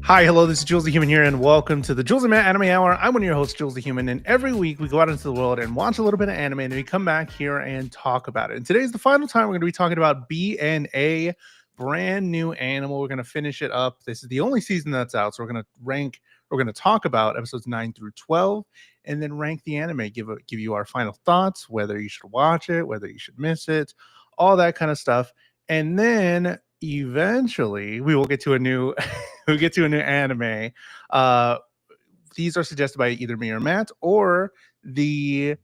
Hi, hello, this is Jules the Human here, and welcome to the Jules the Man Anime Hour. I'm one of your hosts, Jules the Human, and every week we go out into the world and watch a little bit of anime, and we come back here and talk about it. And today's the final time we're going to be talking about BNA, brand new animal. We're going to finish it up. This is the only season that's out, so we're going to talk about episodes 9 through 12, and then rank the anime, give you our final thoughts, whether you should watch it, whether you should miss it, all that kind of stuff. And then eventually we will get to a new anime. uh these are suggested by either me or Matt or the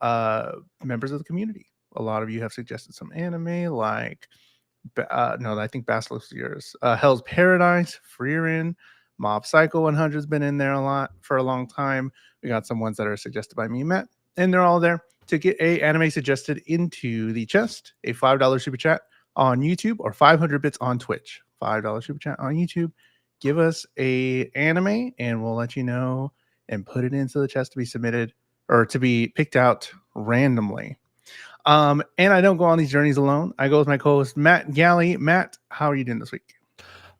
members of the community. A lot of you have suggested some anime like no, I think Basilisk's yours. Hell's Paradise, Frieren, Mob Psycho 100 has been in there a lot for a long time. We got some ones that are suggested by me and Matt, and they're all there. To get a anime suggested into the chest, a $5 super chat on YouTube or 500 bits on Twitch. $5 super chat on YouTube. Give us a anime and we'll let you know and put it into the chest to be submitted or to be picked out randomly. And I don't go on these journeys alone. I go with my co-host Matt Galley. Matt, how are you doing this week?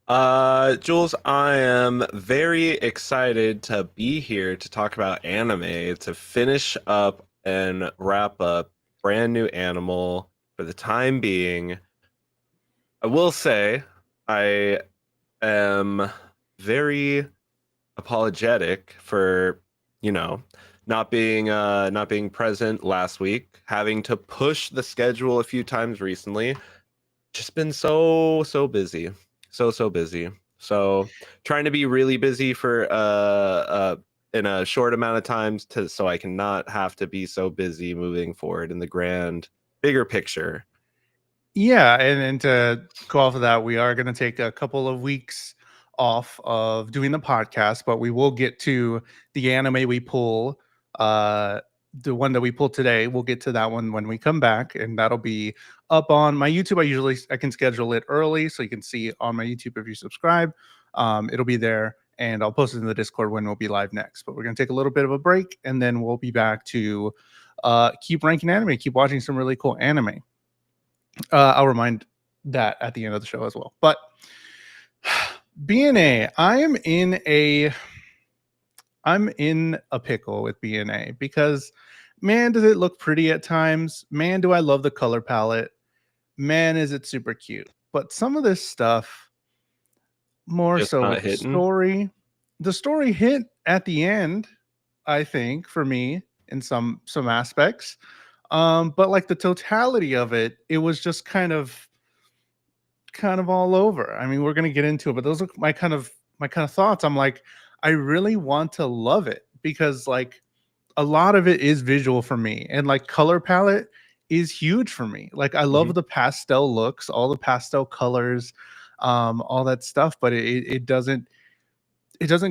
Jules, I am very excited to be here to talk about anime, to finish up and wrap up brand new Animal for the time being. I will say I am very apologetic for, not being present last week, having to push the schedule a few times recently. Just been so busy. So busy. So trying to be really busy for in a short amount of times so I can not have to be so busy moving forward in the grand bigger picture. Yeah, and to go off of that, we are going to take a couple of weeks off of doing the podcast, but we will get to the anime we pull. The one that we pulled today, we'll get to that one when we come back, and that'll be up on my YouTube. I can schedule it early, so you can see on my YouTube if you subscribe. It'll be there, and I'll post it in the Discord when we'll be live next. But we're going to take a little bit of a break, and then we'll be back to keep ranking anime, keep watching some really cool anime. I'll remind that at the end of the show as well. But BNA, I'm in a pickle with BNA because man, does it look pretty at times. Man, do I love the color palette. Man, is it super cute. But some of this stuff, more Just so not with the hitting. story. The story hit at the end, I think, for me in some aspects. But like the totality of it, it was just kind of all over. I mean, we're gonna get into it, but those are my kind of thoughts. I'm like, I really want to love it because like a lot of it is visual for me, and like color palette is huge for me. Like I love the pastel looks, all the pastel colors, all that stuff, but it doesn't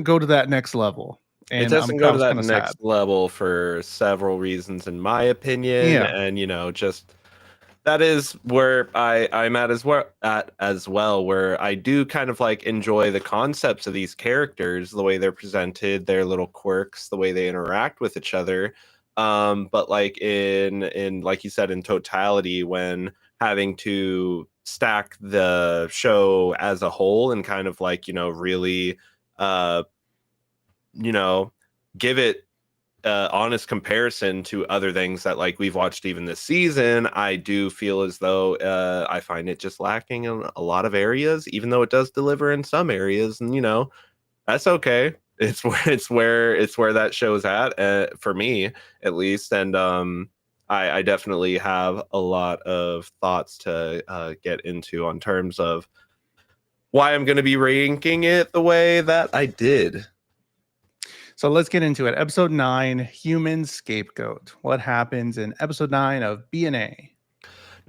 go to that next level. It And doesn't I go to was that kind of sad. next level for several reasons, in my opinion, Yeah. and just that is where I'm at as well, where I do kind of like enjoy the concepts of these characters, the way they're presented, their little quirks, the way they interact with each other. But like in like you said, in totality, when having to stack the show as a whole and kind of like, really uh you know give it honest comparison to other things that like we've watched even this season, I do feel as though I find it just lacking in a lot of areas, even though it does deliver in some areas, and that's okay. It's where that show's at, for me at least, and I definitely have a lot of thoughts to get into on terms of why I'm going to be ranking it the way that I did. So let's get into it. Episode 9, Human Scapegoat. What happens in episode 9 of BNA?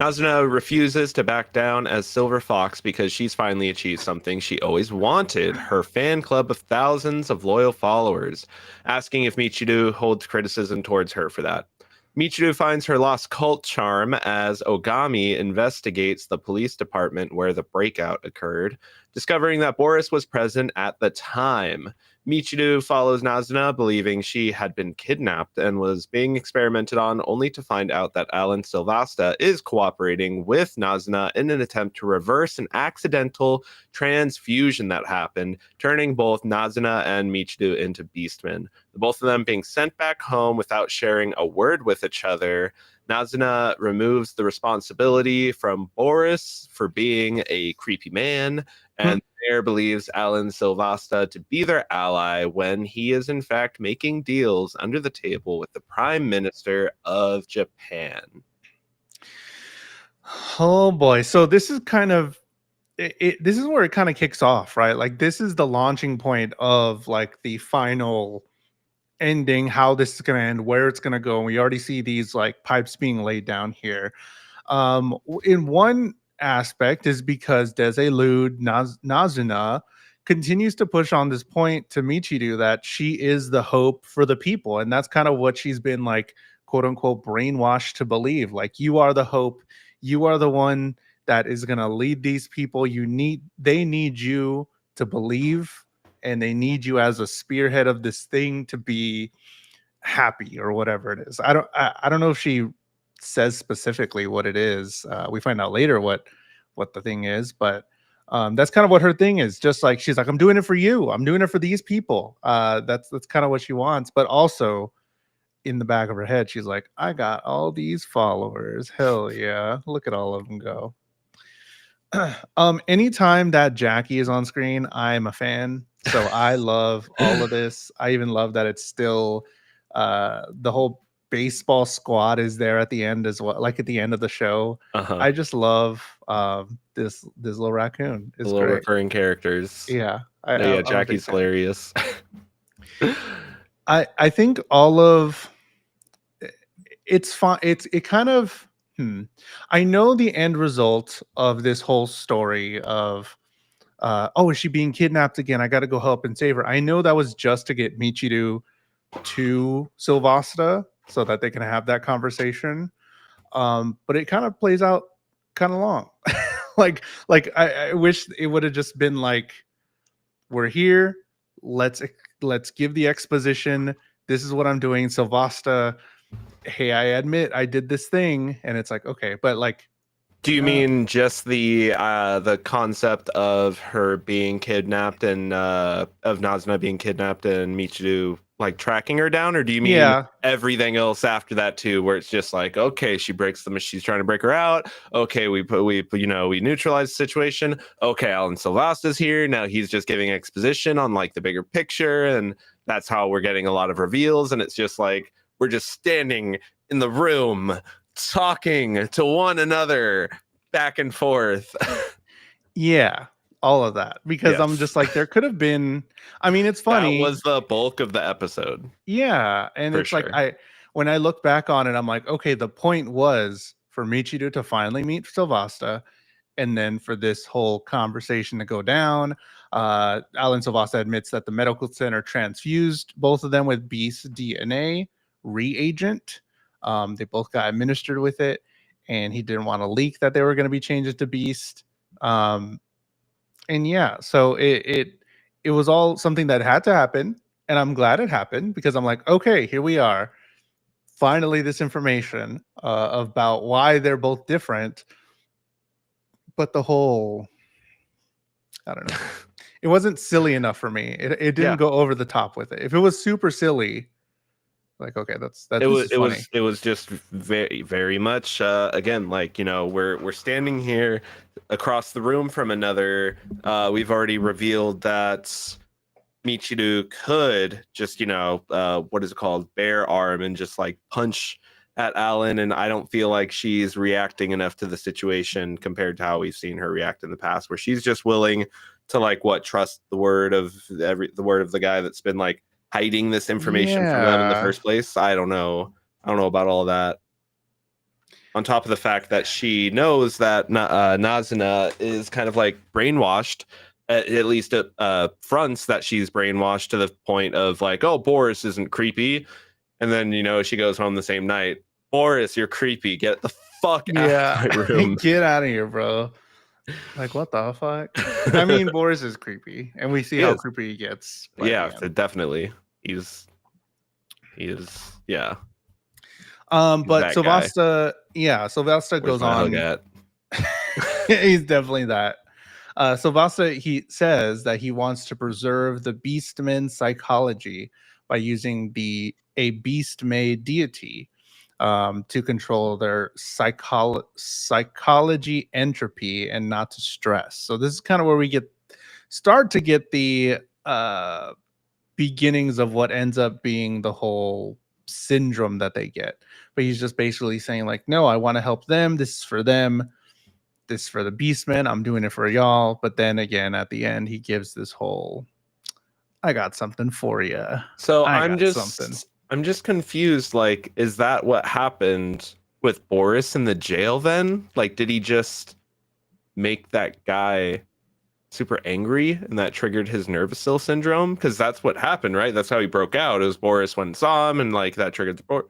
Nazuna refuses to back down as Silver Fox because she's finally achieved something she always wanted, her fan club of thousands of loyal followers, asking if Michiru holds criticism towards her for that. Michiru finds her lost cult charm as Ogami investigates the police department where the breakout occurred. discovering that Boris was present at the time. Michiru follows Nazuna, believing she had been kidnapped and was being experimented on, only to find out that Alan Silvasta is cooperating with Nazuna in an attempt to reverse an accidental transfusion that happened, turning both Nazuna and Michiru into beastmen. Both of them being sent back home without sharing a word with each other. Nazuna removes the responsibility from Boris for being a creepy man, and Mayor believes Alan Silvasta to be their ally when he is in fact making deals under the table with the Prime Minister of Japan. Oh boy. So this is kind of this is where it kind of kicks off, right? Like this is the launching point of like the final ending, how this is going to end, where it's going to go. And we already see these like pipes being laid down here. In one aspect is because Desilude Nazuna continues to push on this point to Michiru that she is the hope for the people. And that's kind of what she's been like, quote unquote, brainwashed to believe. Like, you are the hope. You are the one that is going to lead these people. They need you to believe, and they need you as a spearhead of this thing to be happy or whatever it is. I don't know if she says specifically what it is. We find out later what the thing is, but that's kind of what her thing is. Just like she's like, I'm doing it for you. I'm doing it for these people. That's kind of what she wants. But also in the back of her head, she's like, I got all these followers. Hell yeah. Look at all of them go. Anytime that Jackie is on screen, I'm a fan. So I love all of this. I even love that it's still the whole baseball squad is there at the end as well, like at the end of the show. I just love this little raccoon. It's the little great. recurring characters. Yeah. Jackie's hilarious. I think all of it's fine. It kind of I know the end result of this whole story of oh, is she being kidnapped again? I got to go help and save her. I know that was just to get Michiru to Silvasta so that they can have that conversation. But it kind of plays out kind of long. like I wish it would have just been like, we're here. Let's give the exposition. This is what I'm doing. Silvasta, hey, I admit I did this thing, and it's like, okay, but like, do you mean just the concept of her being kidnapped and of Nazuna being kidnapped and Michiru like tracking her down, or do you mean everything else after that too, where it's just like, okay, she breaks the she's trying to break her out, okay, we neutralize the situation, okay, Alan Silvasta's here now, he's just giving exposition on like the bigger picture, and that's how we're getting a lot of reveals, and it's just like we're just standing in the room talking to one another back and forth. Yeah, all of that, because I'm just like, there could have been, I mean, it's funny, that was the bulk of the episode. Yeah, and it's like, when I look back on it, I'm like, okay, the point was for Michiru to finally meet Silvasta, and then for this whole conversation to go down. Alan Silvasta admits that the medical center transfused both of them with Beast's DNA reagent. They both got administered with it, and he didn't want to leak that they were going to be changes to Beast. And yeah, so it was all something that had to happen, and I'm glad it happened, because I'm like, okay, here we are. Finally, this information about why they're both different. But the whole, I don't know, it wasn't silly enough for me. It didn't go over the top with it. If it was super silly, like, okay, it was just very, very much again, like, we're standing here across the room from another. We've already revealed that Michiru could just what is it called, bare arm, and just like punch at Alan, and I don't feel like she's reacting enough to the situation compared to how we've seen her react in the past, where she's just willing to like trust the word of the guy that's been like hiding this information from them in the first place. I don't know about all of that. On top of the fact that she knows that Nazuna is kind of like brainwashed, at least at fronts that she's brainwashed to the point of like, oh, Boris isn't creepy. And then, she goes home the same night. Boris, you're creepy. Get the fuck out of my room. Get out of here, bro. Like, what the fuck? I mean, Boris is creepy, and we see He how is. creepy he gets by the Yeah, end. definitely. He is, yeah, he's But that guy. Sylvester Where's goes my hug on. at? He's definitely that. Sylvester, he says that he wants to preserve the beastman psychology by using a beast-made deity to control their psychology entropy and not to stress. So this is kind of where we start to get the beginnings of what ends up being the whole syndrome that they get. But he's just basically saying like, no, I want to help them. This is for them. This is for the Beastmen. I'm doing it for y'all. But then again, at the end, he gives this whole, I got something for you. So I got something. I'm just confused. Like, is that what happened with Boris in the jail then? Like, did he just make that guy super angry and that triggered his nervous cell syndrome? Because that's what happened, right? That's how he broke out. It was Boris went and saw him and like that triggered the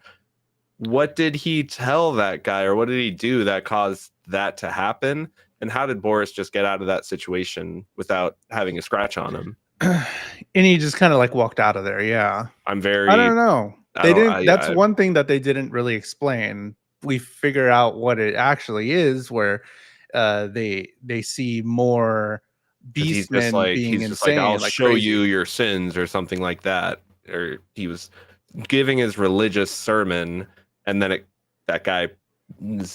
what did he tell that guy or what did he do that caused that to happen? And how did Boris just get out of that situation without having a scratch on him? And he just kind of like walked out of there. Yeah. I'm I don't very know. I They don't didn't. That's I one thing that they didn't really explain. We figure out what it actually is, where they see more because beastmen being he's just like I'll insane, like show you crazy. your sins or something like that, or he was giving his religious sermon and then that guy's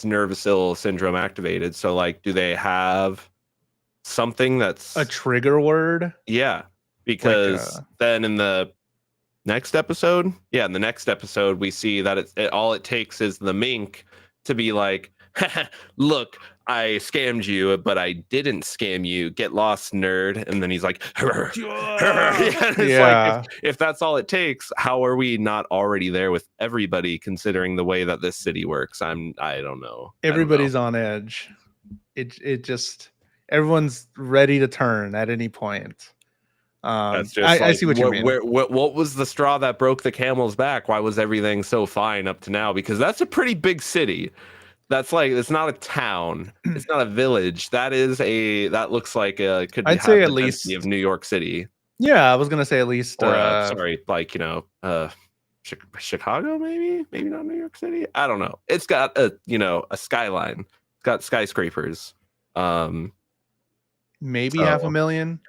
nervous ill syndrome activated. So like do they have something that's A trigger word, yeah, like because then in the next episode, in the next episode we see that all it takes is the mink to be like, look, I scammed you, but I didn't scam you. Get lost, nerd. And then he's like, it's like yeah. if that's all it takes, how are we not already there with everybody considering the way that this city works? I don't know. I don't know. Everybody's on edge. It just everyone's ready to turn at any point. That's just I like see what you mean. what was the straw that broke the camel's back? Why was everything so fine up to now? Because that's a pretty big city. That's like it's not a town. It's not a village. That looks like could I'd say have at the density of least, New York City yeah, I was gonna say at least or sorry, like Chicago maybe not New York City. I don't know. It's got a skyline. It's got skyscrapers. maybe half a So million.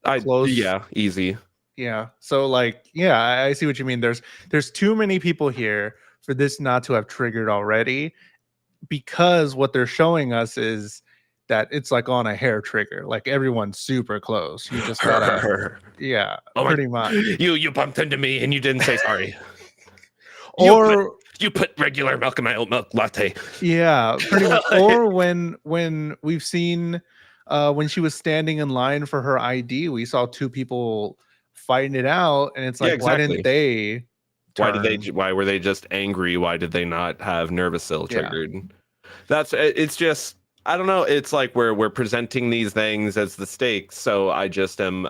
I Close. yeah, easy. Yeah. So like, yeah, I see what you mean. There's too many people here for this not to have triggered already, because what they're showing us is that it's like on a hair trigger. Like everyone's super close. You just gotta, yeah, Oh my! pretty much. You bumped into me and you didn't say sorry. Or you put regular milk in my oat milk latte. yeah, pretty much. Or when we've seen when she was standing in line for her ID, we saw two people fighting it out, and it's Yeah, like, why didn't exactly. they turn? Why were they just angry? Why did they not have nervous cell Yeah. triggered? It's just I don't know. It's like we're presenting these things as the stakes. So I just am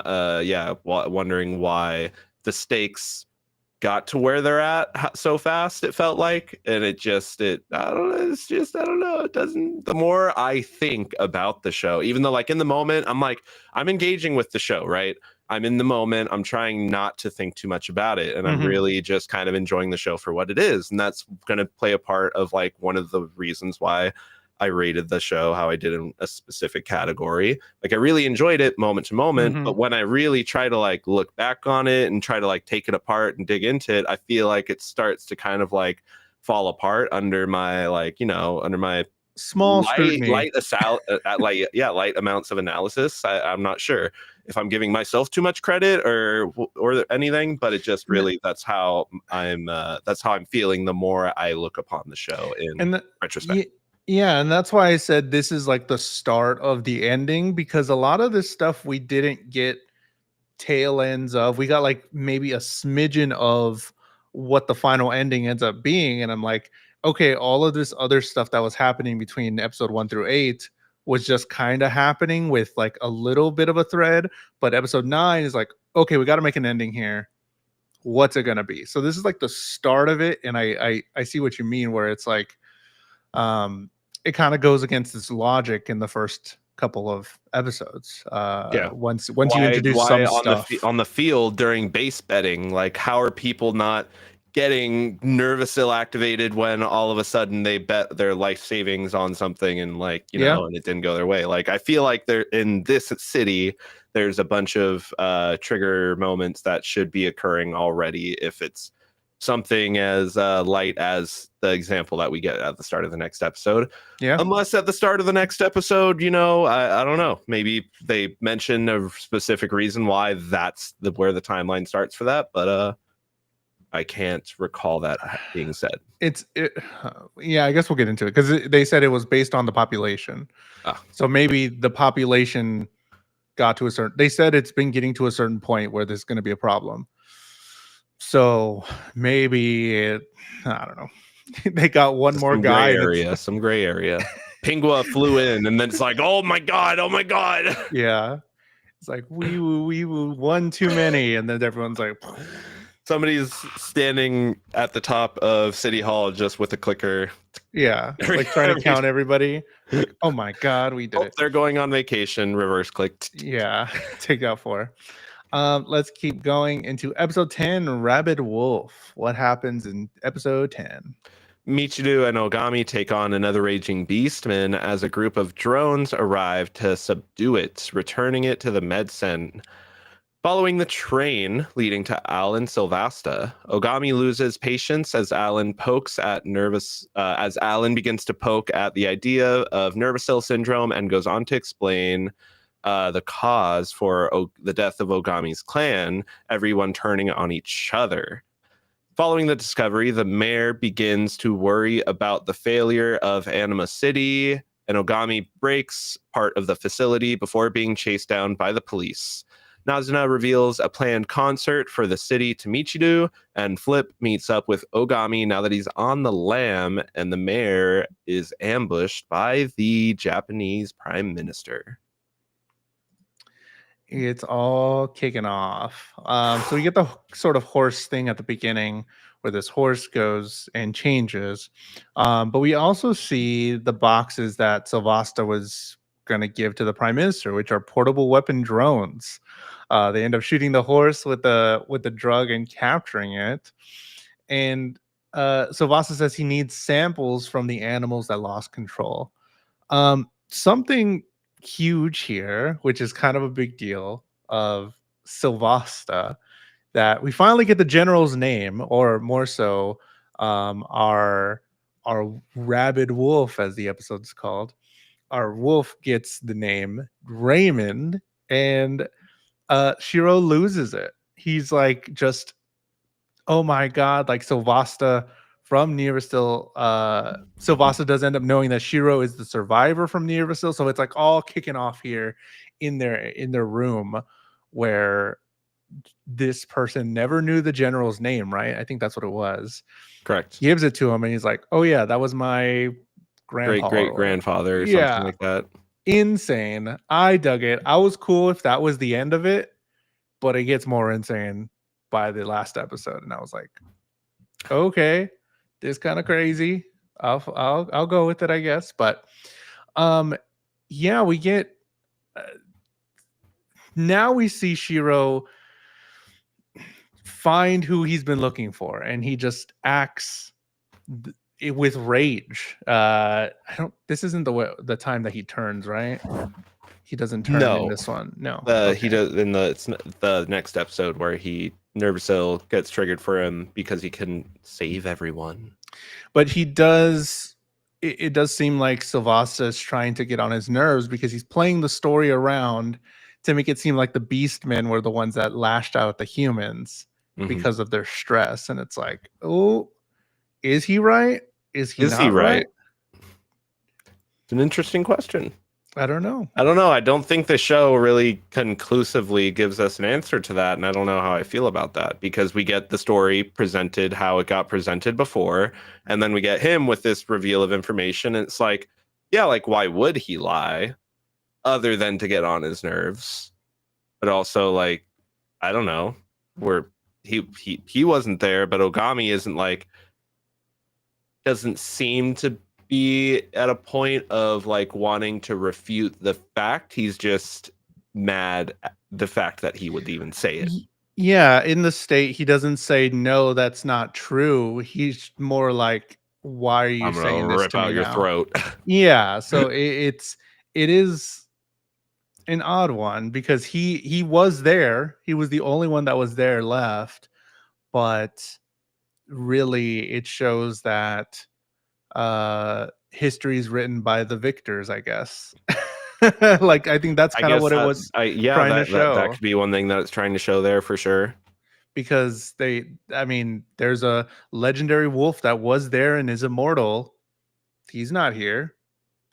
wondering why the stakes got to where they're at so fast. It felt like, and it I don't know. It's just I don't know. It doesn't. The more I think about the show, even though like in the moment I'm like I'm engaging with the show, right? I'm in the moment. I'm trying not to think too much about it. And I'm Mhm. really just kind of enjoying the show for what it is. And that's going to play a part of like one of the reasons why I rated the show how I did in a specific category. Like I really enjoyed it moment to moment. Mhm. But when I really try to like look back on it and try to like take it apart and dig into it, I feel like it starts to kind of like fall apart under my like, under my Small scrutiny. light amounts of analysis. I'm not sure if I'm giving myself too much credit or anything, but it just N- really that's how I'm feeling the more I look upon the show in And the, retrospect. yeah, and that's why I said this is like the start of the ending, because a lot of this stuff we didn't get tail ends of. We got like maybe a smidgen of what the final ending ends up being, and I'm like, okay, all of this other stuff that was happening between episode 1 through 8 was just kind of happening with like a little bit of a thread, but episode 9 is like, okay, we got to make an ending here. What's it gonna be? So this is like the start of it, and I see what you mean, where it's like, um it kind of goes against its logic in the first couple of episodes. Yeah. Once you introduce Why some on stuff. on the field during base betting, like how are people not getting nervously activated when all of a sudden they bet their life savings on something and like, you Yeah. know, and it didn't go their way. Like I feel like there in this city there's a bunch of trigger moments that should be occurring already if it's something as light as the example that we get at the start of the next episode. Yeah. Unless at the start of the next episode, you know, I don't know, maybe they mention a specific reason why that's where the timeline starts for that, but I can't recall that being said. Yeah, I guess we'll get into it because they said it was based on the population. Ah. So maybe the population got to a certain, they said it's been getting to a certain point where there's going to be a problem. So maybe I don't know. They got one more Some gray guy area, some gray area. Pingua flew in and then it's like, oh my god, yeah. It's like we one too many, and then everyone's like, somebody's standing at the top of City Hall just with a clicker. Yeah, like trying to count everybody. Like, oh my god, we did it. They're going on vacation. Reverse clicked. Yeah, take out 4. Let's keep going into episode 10, Rabid Wolf. What happens in episode 10? Michiru and Ogami take on another raging beastman as a group of drones arrive to subdue it, returning it to the Medsen. Following the train leading to Alan Silvasta, Ogami loses patience as Alan begins to poke at the idea of nervous syndrome and goes on to explain the cause for the death of Ogami's clan, everyone turning on each other. Following the discovery, the mayor begins to worry about the failure of Anima City, and Ogami breaks part of the facility before being chased down by the police. Nazuna reveals a planned concert for the city to Michiru, and Flip meets up with Ogami now that he's on the lam, and the mayor is ambushed by the Japanese prime minister. It's all kicking off. So we get the sort of horse thing at the beginning where this horse goes and changes. But we also see the boxes that Sylvasta was going to give to the prime minister, which are portable weapon drones. They end up shooting the horse with the drug and capturing it. And Sylvasta says he needs samples from the animals that lost control. Something huge here, which is kind of a big deal, of Sylvasta, that we finally get the general's name, or more so, our rabid wolf, as the episode's called. Our wolf gets the name Raymond, and Shiro loses it. He's like, just, oh my god, like Sylvasta from Nearvastil, Sylvasta does end up knowing that Shiro is the survivor from Nearvastil, so it's like all kicking off here in their room where this person never knew the general's name, right? I think that's what it was. Correct. Gives it to him and he's like, oh yeah, that was my grandpa, great grandfather, or yeah, something like that. Insane. I dug it. I was cool if that was the end of it, but it gets more insane by the last episode, and I was like, okay, this kind of crazy. I'll go with it, I guess. But yeah, we get now we see Shiro find who he's been looking for, and he just acts with rage. I don't. This isn't the time that he turns, right? He doesn't turn in this one. No, he does in the next episode where he Nervousil gets triggered for him because he can save everyone. But he does. It does seem like Sylvasta is trying to get on his nerves because he's playing the story around to make it seem like the Beastmen were the ones that lashed out at the humans because of their stress, and it's like, oh, is he right? Is he not right? It's an interesting question. I don't know. I don't think the show really conclusively gives us an answer to that, and I don't know how I feel about that, because we get the story presented how it got presented before, and then we get him with this reveal of information, and it's like, yeah, like, why would he lie other than to get on his nerves? But also, like, I don't know, where he wasn't there, but Ogami isn't, like, doesn't seem to be at a point of like wanting to refute the fact. He's just mad at the fact that he would even say it. Yeah, in the state, he doesn't say, no, that's not true. He's more like, why are you I'm gonna saying this rip to me out your now? throat. Yeah, so it is an odd one because he was there. He was the only one that was there left, but really it shows that history is written by the victors, I guess. Like I think that's I kind of guess what it that was yeah, trying to that show could be one thing that it's trying to show there for sure. because I mean, there's a legendary wolf that was there and is immortal. He's not here.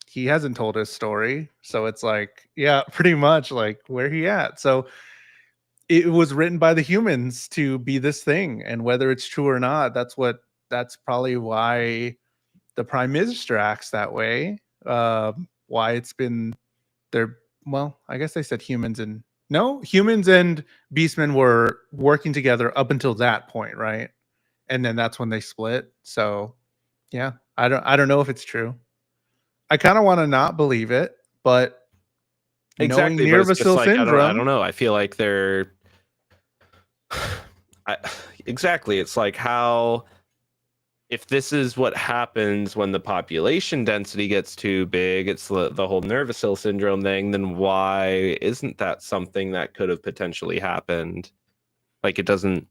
He hasn't told his story. So it's like, yeah, pretty much like where he at. So it was written by the humans to be this thing. And whether it's true or not, that's probably why the prime minister acts that way. Why it's been there. Well, I guess they said humans and no, humans and beastmen were working together up until that point, right? And then that's when they split. So yeah, I don't know if it's true. I kind of want to not believe it, but knowing Exactly, but it's just Nervacil like I don't syndrome, know. I feel like they're I, exactly. It's like how if this is what happens when the population density gets too big, it's the whole Nervacil syndrome thing, then why isn't that something that could have potentially happened? Like it doesn't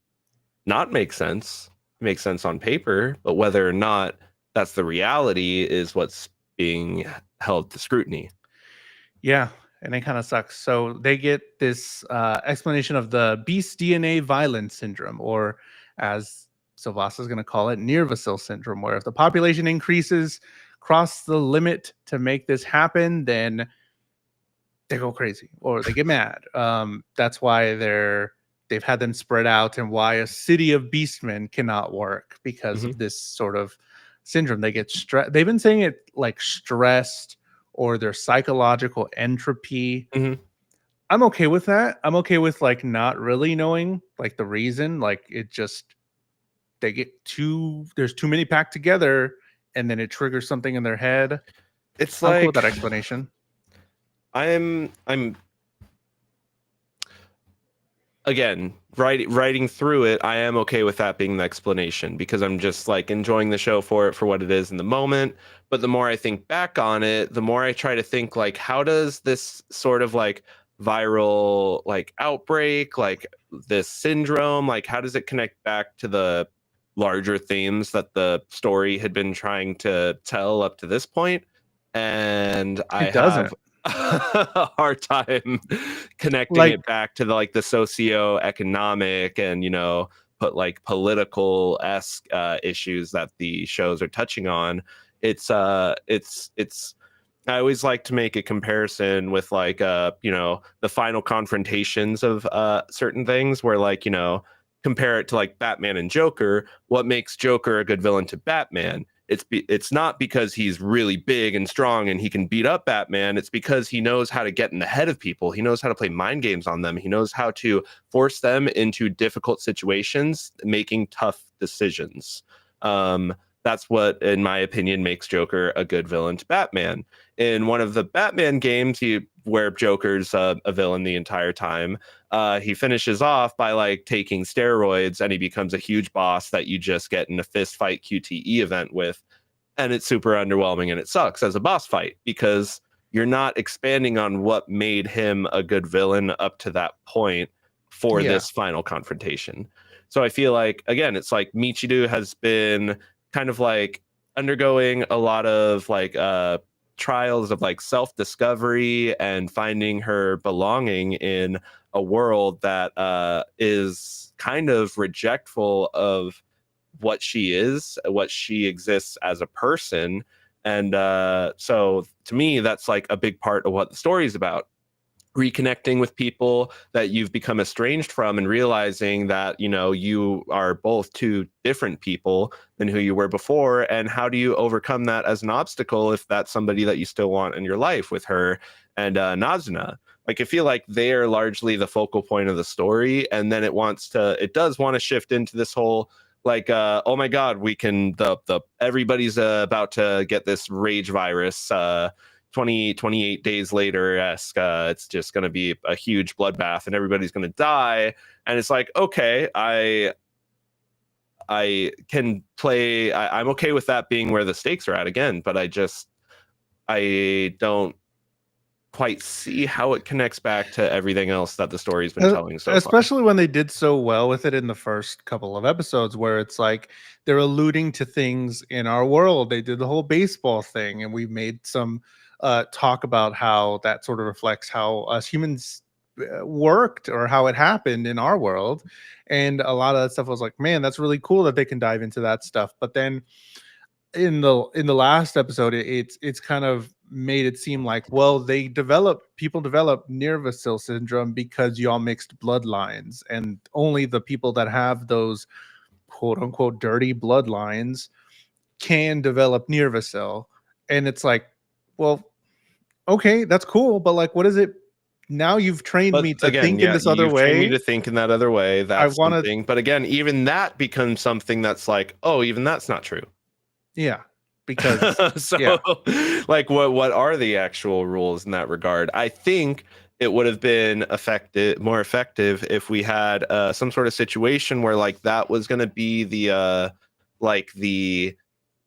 not make sense. It makes sense on paper, but whether or not that's the reality is what's being held to scrutiny. yeah, and it kind of sucks. So they get this explanation of the beast DNA violence syndrome, or as Sylvasa is going to call it, Nervacil syndrome, where if the population increases, cross the limit to make this happen, then they go crazy or they get mad. That's why they've had them spread out, and why a city of beastmen cannot work because Mhm. of this sort of syndrome. They get stressed. They've been saying it like stressed or their psychological entropy. Mhm. I'm okay with that. I'm okay with like not really knowing like the reason. Like it just they get too there's too many packed together, and then it triggers something in their head. It's I'm cool with like that explanation. I'm again writing through it. I am okay with that being the explanation because I'm just like enjoying the show for it for what it is in the moment. But the more I think back on it, the more I try to think like how does this sort of like viral like outbreak, like this syndrome, like how does it connect back to the larger themes that the story had been trying to tell up to this point? And I It have doesn't. a hard time connecting Like it back to the like the socio-economic and put like political esque issues that the shows are touching on. It's I always like to make a comparison with like the final confrontations of certain things where like compare it to like Batman and Joker. What makes Joker a good villain to Batman? It's not because he's really big and strong and he can beat up Batman. It's because he knows how to get in the head of people. He knows how to play mind games on them. He knows how to force them into difficult situations, making tough decisions. That's what, in my opinion, makes Joker a good villain to Batman. In one of the Batman games, where Joker's a villain the entire time, he finishes off by like taking steroids and he becomes a huge boss that you just get in a fist fight QTE event with. And it's super underwhelming and it sucks as a boss fight because you're not expanding on what made him a good villain up to that point for yeah. this final confrontation. So I feel like, again, it's like Michiru has been kind of like undergoing a lot of like trials of like self-discovery and finding her belonging in a world that is kind of rejectful of what she is, what she exists as a person. And so to me, that's like a big part of what the story is about. Reconnecting with people that you've become estranged from and realizing that you are both two different people than who you were before, and how do you overcome that as an obstacle if that's somebody that you still want in your life, with her and Nazuna. Like I feel like they are largely the focal point of the story, and then it does want to shift into this whole like oh my god, we can the everybody's about to get this rage virus 28 days later it's just going to be a huge bloodbath and everybody's going to die. And it's like, okay, I can play. I'm okay with that being where the stakes are at again, but I don't quite see how it connects back to everything else that the story's been telling so far. Especially when they did so well with it in the first couple of episodes, where it's like they're alluding to things in our world. They did the whole baseball thing, and we made some talk about how that sort of reflects how us humans worked or how it happened in our world. And a lot of that stuff was like, man, that's really cool that they can dive into that stuff. But then in the last episode, it's kind of made it seem like, well, people develop Nervacil syndrome because y'all mixed bloodlines, and only the people that have those quote unquote dirty bloodlines can develop Nervacil. And it's like, well, okay, that's cool, but like, what is it? Now you've trained me to think in this other you've trained me way. to think in that other way. That's wanna something. But again, even that becomes something that's like, oh, even that's not true. Yeah, because So yeah. like what are the actual rules in that regard? I think it would have been more effective if we had some sort of situation where like that was going to be the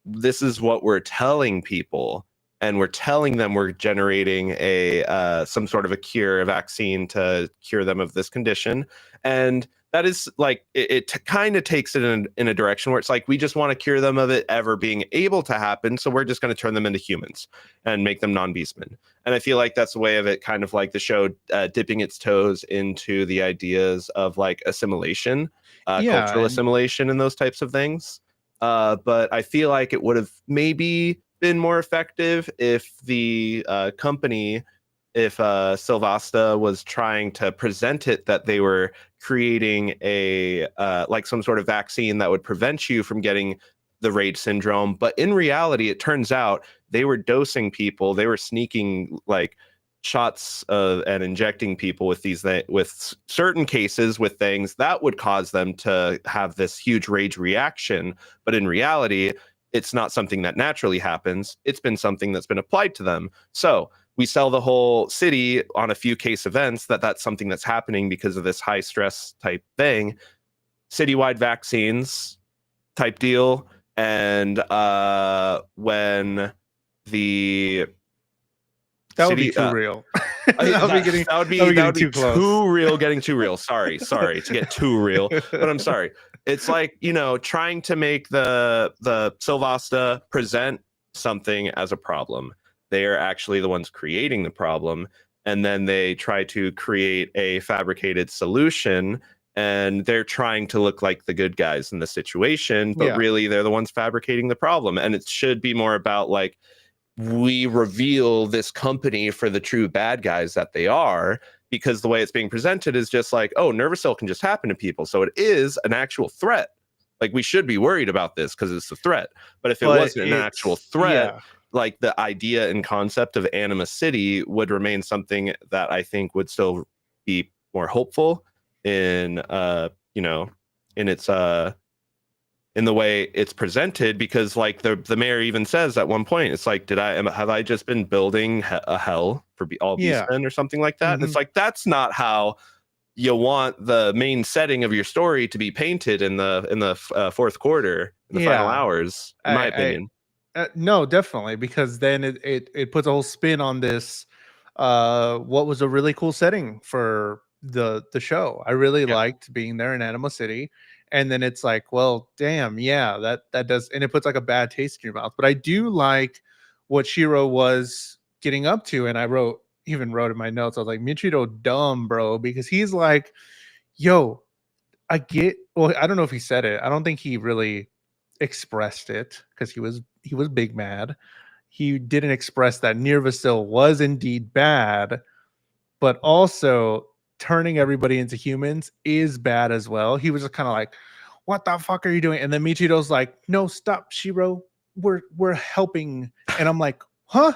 this is what we're telling people, and we're telling them we're generating a some sort of a cure, a vaccine to cure them of this condition. And that is like it kind of takes it in a direction where it's like we just want to cure them of it ever being able to happen, so we're just going to turn them into humans and make them non-beastmen. And I feel like that's a way of it, kind of like the show dipping its toes into the ideas of like assimilation, cultural assimilation, and those types of things. But I feel like it would have maybe been more effective if the company, if Silvasta was trying to present it that they were creating a like some sort of vaccine that would prevent you from getting the rage syndrome. But in reality, it turns out they were dosing people. They were sneaking like shots and injecting people with with certain cases with things that would cause them to have this huge rage reaction. But in reality, it's not something that naturally happens. It's been something that's been applied to them. So we sell the whole city on a few case events that's something that's happening because of this high stress type thing. Citywide vaccines type deal. And when the that would be too real. That would be too real, getting too real. Sorry to get too real, but I'm sorry. It's like, you know, trying to make the Silvasta present something as a problem. They are actually the ones creating the problem, and then they try to create a fabricated solution, and they're trying to look like the good guys in the situation, but really they're the ones fabricating the problem. And it should be more about like, we reveal this company for the true bad guys that they are, because the way it's being presented is just like, oh, Nervacil can just happen to people. So it is an actual threat. Like, we should be worried about this because it's a threat. But if it wasn't an actual threat, like the idea and concept of Anima City would remain something that I think would still be more hopeful in, you know, in its in the way it's presented, because like the mayor even says at one point, it's like, have I just been building a hell for all beastmen or something like that? And it's like, that's not how you want the main setting of your story to be painted in the fourth quarter, in the final hours, in my opinion. No, definitely, because then it puts a whole spin on this. What was a really cool setting for the show. I really liked being there in Anima City. And then it's like, well, damn, that does, and it puts like a bad taste in your mouth. But I do like what Shiro was getting up to, and I even wrote in my notes, I was like, Michiro dumb, bro, because he's like, yo, I don't know if he said it. I don't think he really expressed it because he was big mad. He didn't express that Nervacil was indeed bad, but also turning everybody into humans is bad as well. He was just kind of like, what the fuck are you doing? And then Michiro's like, no, stop, Shiro. We're helping. And I'm like, huh?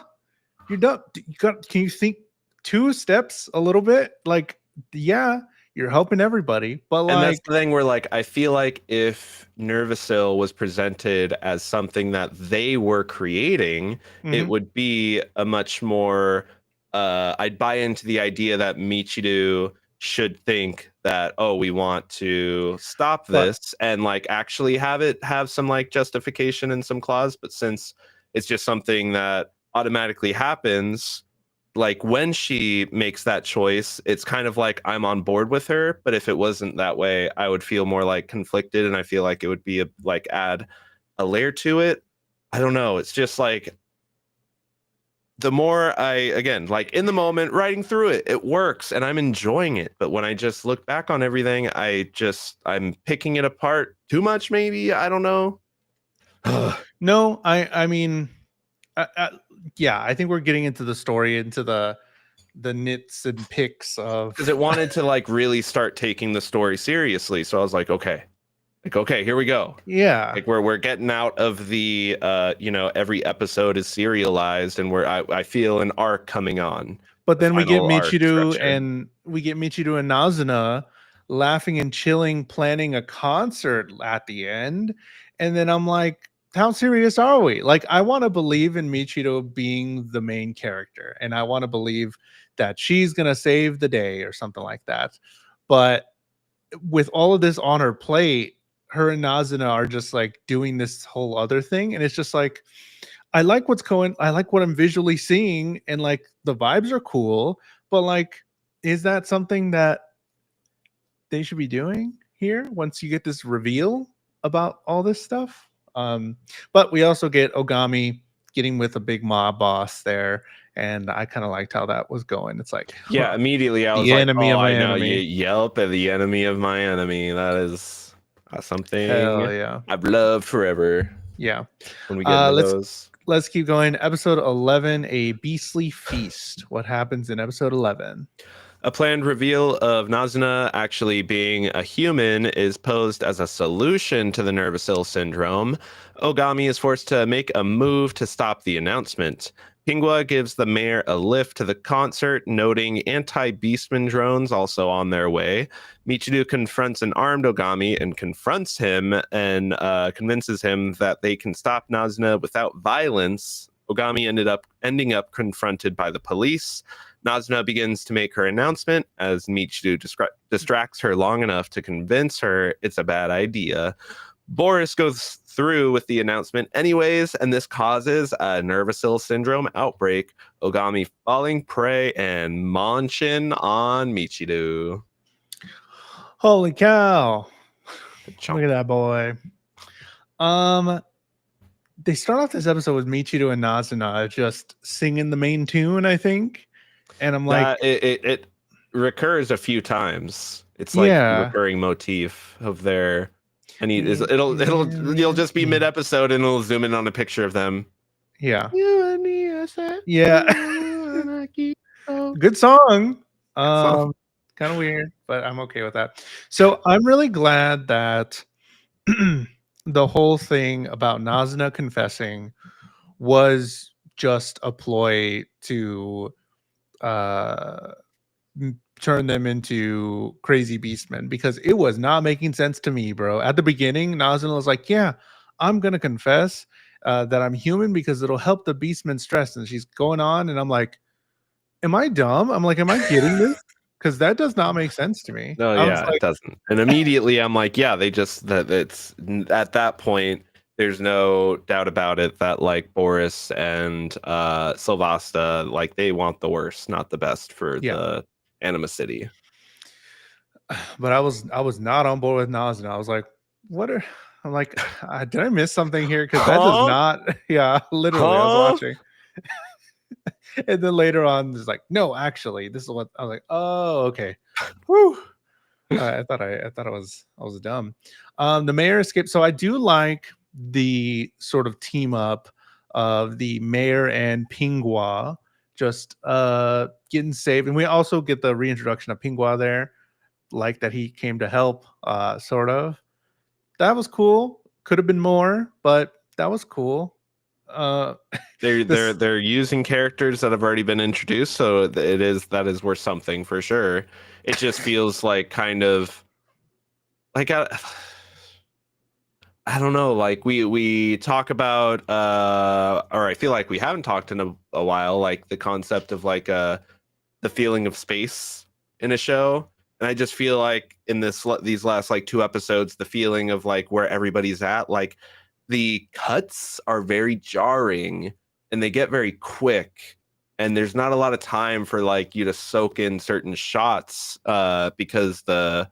You're done. Can you think 2 steps a little bit? Like, yeah, you're helping everybody, but And that's like, the thing where, like, I feel like if Nervasil was presented as something that they were creating, it mhm, would be a much more, I'd buy into the idea that Michiru should think that, oh, we want to stop but this and like actually have some like justification and some clause. But since it's just something that automatically happens, like when she makes that choice, it's kind of like I'm on board with her. But if it wasn't that way, I would feel more like conflicted, and I feel like it would be like add a layer to it. I don't know. It's just like the more I, again, like in the moment writing through it, it works and I'm enjoying it. But when I just look back on everything, I'm picking it apart too much. Maybe I don't know. no, I mean, yeah, I think we're getting into the story, into the nits and picks of. Because it wanted to like really start taking the story seriously. So I was like, okay, here we go. Yeah, Like we're getting out of the every episode is serialized and I feel an arc coming on, but the then we get final arc Michiru structure. and Nazuna laughing and chilling, planning a concert at the end, and then I'm like, how serious are we? Like, I want to believe in Michiru being the main character, and I want to believe that she's gonna save the day or something like that. But with all of this on her plate, her and Nazuna are just like doing this whole other thing, and it's just like, I like what's going. I like what I'm visually seeing, and like the vibes are cool. But like, is that something that they should be doing here once you get this reveal about all this stuff? But we also get Ogami getting with a big mob boss there, and I kind of liked how that was going. It's like, Yeah, immediately I was the like, enemy oh, of my I know, enemy. Yelp and the enemy of my enemy. That is something Hell yeah, I've loved forever. yeah. When we get into Let's those. keep going. Episode 11, a beastly feast. What happens in episode 11? A planned reveal of Nazuna actually being a human is posed as a solution to the Nervasil syndrome. Ogami is forced to make a move to stop the announcement. Pingwa gives the mayor a lift to the concert, noting anti-beastman drones also on their way. Michiru confronts an armed Ogami and confronts him and convinces him that they can stop Nazuna without violence. Ogami ending up confronted by the police. Nazuna begins to make her announcement as Michiru distracts her long enough to convince her it's a bad idea. Boris goes through with the announcement anyways, and this causes a Nervasil syndrome outbreak, Ogami falling prey and munching on Michiru. Holy cow. Look Chomp. at that boy. They start off this episode with Michiru and Nazuna just singing the main tune, I think. And I'm like, That it recurs a few times. It's like a yeah. recurring motif of their, and Yeah, you'll just be mid episode and it'll zoom in on a picture of them. yeah. You and me, I said, Yeah. Good song. So, Kind of weird, but I'm okay with that. So I'm really glad that the whole thing about Nazuna confessing was just a ploy to uh turn them into crazy beastmen, because it was not making sense to me, bro. At the beginning, Nazuna was like, yeah, I'm gonna confess that I'm human because it'll help the beastmen stress, and she's going on, and I'm like, am I dumb? I'm like, am I getting this? Because that does not make sense to me. no, I was yeah, it like, doesn't. And immediately I'm like, yeah, they just that it's at that point. There's no doubt about it that like Boris and Sylvasta, like they want the worst, not the best for yeah. the Anima City. But I was not on board with Nazuna. I was like, what are I'm like, did I miss something here? Because that does Huh? not, yeah, literally, I was Huh? watching. And then later on, it's like, no, actually, this is what I was like, oh, okay. Whew. I thought I was dumb. The mayor escaped. So I do like the sort of team up of the mayor and Pingua just getting saved. And we also get the reintroduction of Pingua there, like that he came to help, sort of. That was cool. Could have been more, but that was cool. They're using characters that have already been introduced, so that is worth something for sure. It just feels like kind of like I don't know, like we talk about or I feel like we haven't talked in a while, like the concept of like the feeling of space in a show. And I just feel like in these last like 2 episodes, the feeling of like where everybody's at, like the cuts are very jarring and they get very quick. And there's not a lot of time for like you to soak in certain shots because the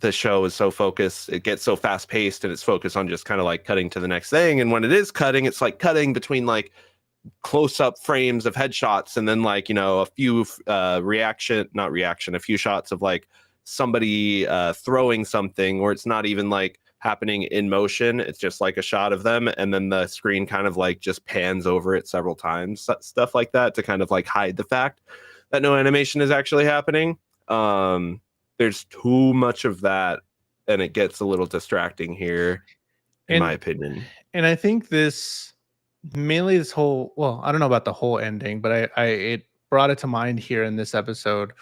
show is so focused, it gets so fast paced and it's focused on just kind of like cutting to the next thing. And when it is cutting, it's like cutting between like close-up frames of headshots and then like a few a few shots of like somebody throwing something, or it's not even like happening in motion, it's just like a shot of them and then the screen kind of like just pans over it several times, stuff like that, to kind of like hide the fact that no animation is actually happening. There's too much of that and it gets a little distracting here in my opinion. And I think this mainly this whole, well, I don't know about the whole ending, but I it brought it to mind here in this episode.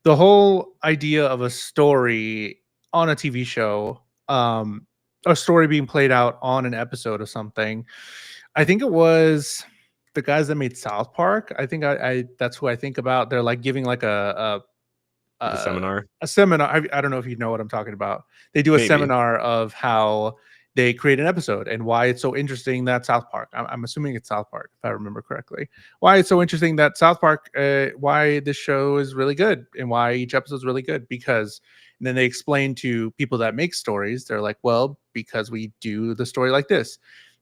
The whole idea of a story on a TV show, a story being played out on an episode of something. I think it was the guys that made South Park. I think I that's who I think about. They're like giving like The seminar. a seminar. I don't know if you know what I'm talking about. They do a Maybe. seminar of how they create an episode and why it's so interesting that South Park. I'm assuming it's South Park, if I remember correctly. Why it's so interesting that South Park, why this show is really good and why each episode is really good. Because and then they explain to people that make stories, they're like, well, because we do the story like this.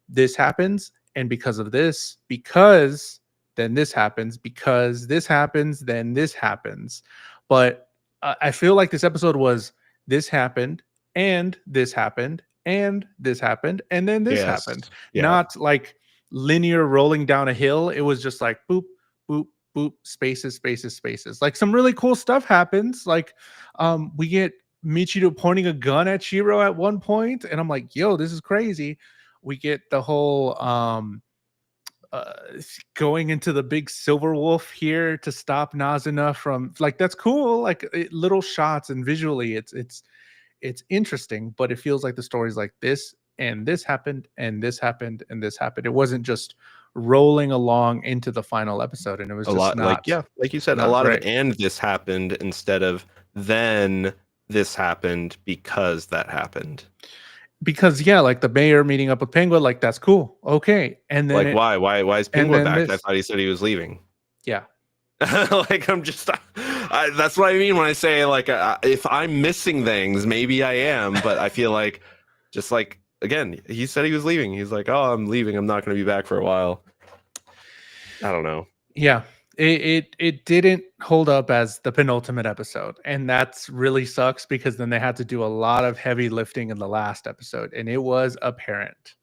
This happens, and because of this, because then this happens, because this happens, then this happens. But I feel like this episode was this happened, and this happened, and this happened, and then this happened. Yeah. Not like linear rolling down a hill. It was just like boop, boop, boop, spaces, spaces, spaces. Like some really cool stuff happens. Like we get Michiru pointing a gun at Shiro at one point, and I'm like, yo, this is crazy. We get the whole going into the big silver wolf here to stop Nazuna from, like, that's cool, like little shots and visually it's interesting, but it feels like the story's like this and this happened and this happened and this happened. It wasn't just rolling along into the final episode, and it was a just lot, not, like you said, a lot great. of and this happened instead of then this happened because that happened. Because yeah, like the mayor meeting up with Penguin, like that's cool, okay, and then like why is Penguin back? this. I thought he said he was leaving. Yeah. Like I'm just that's what I mean when I say like if I'm missing things, maybe I am, but I feel like just like again, he said he was leaving. He's like, oh, I'm leaving, I'm not going to be back for a while. I don't know. Yeah, it didn't hold up as the penultimate episode, and that's really sucks because then they had to do a lot of heavy lifting in the last episode, and it was apparent.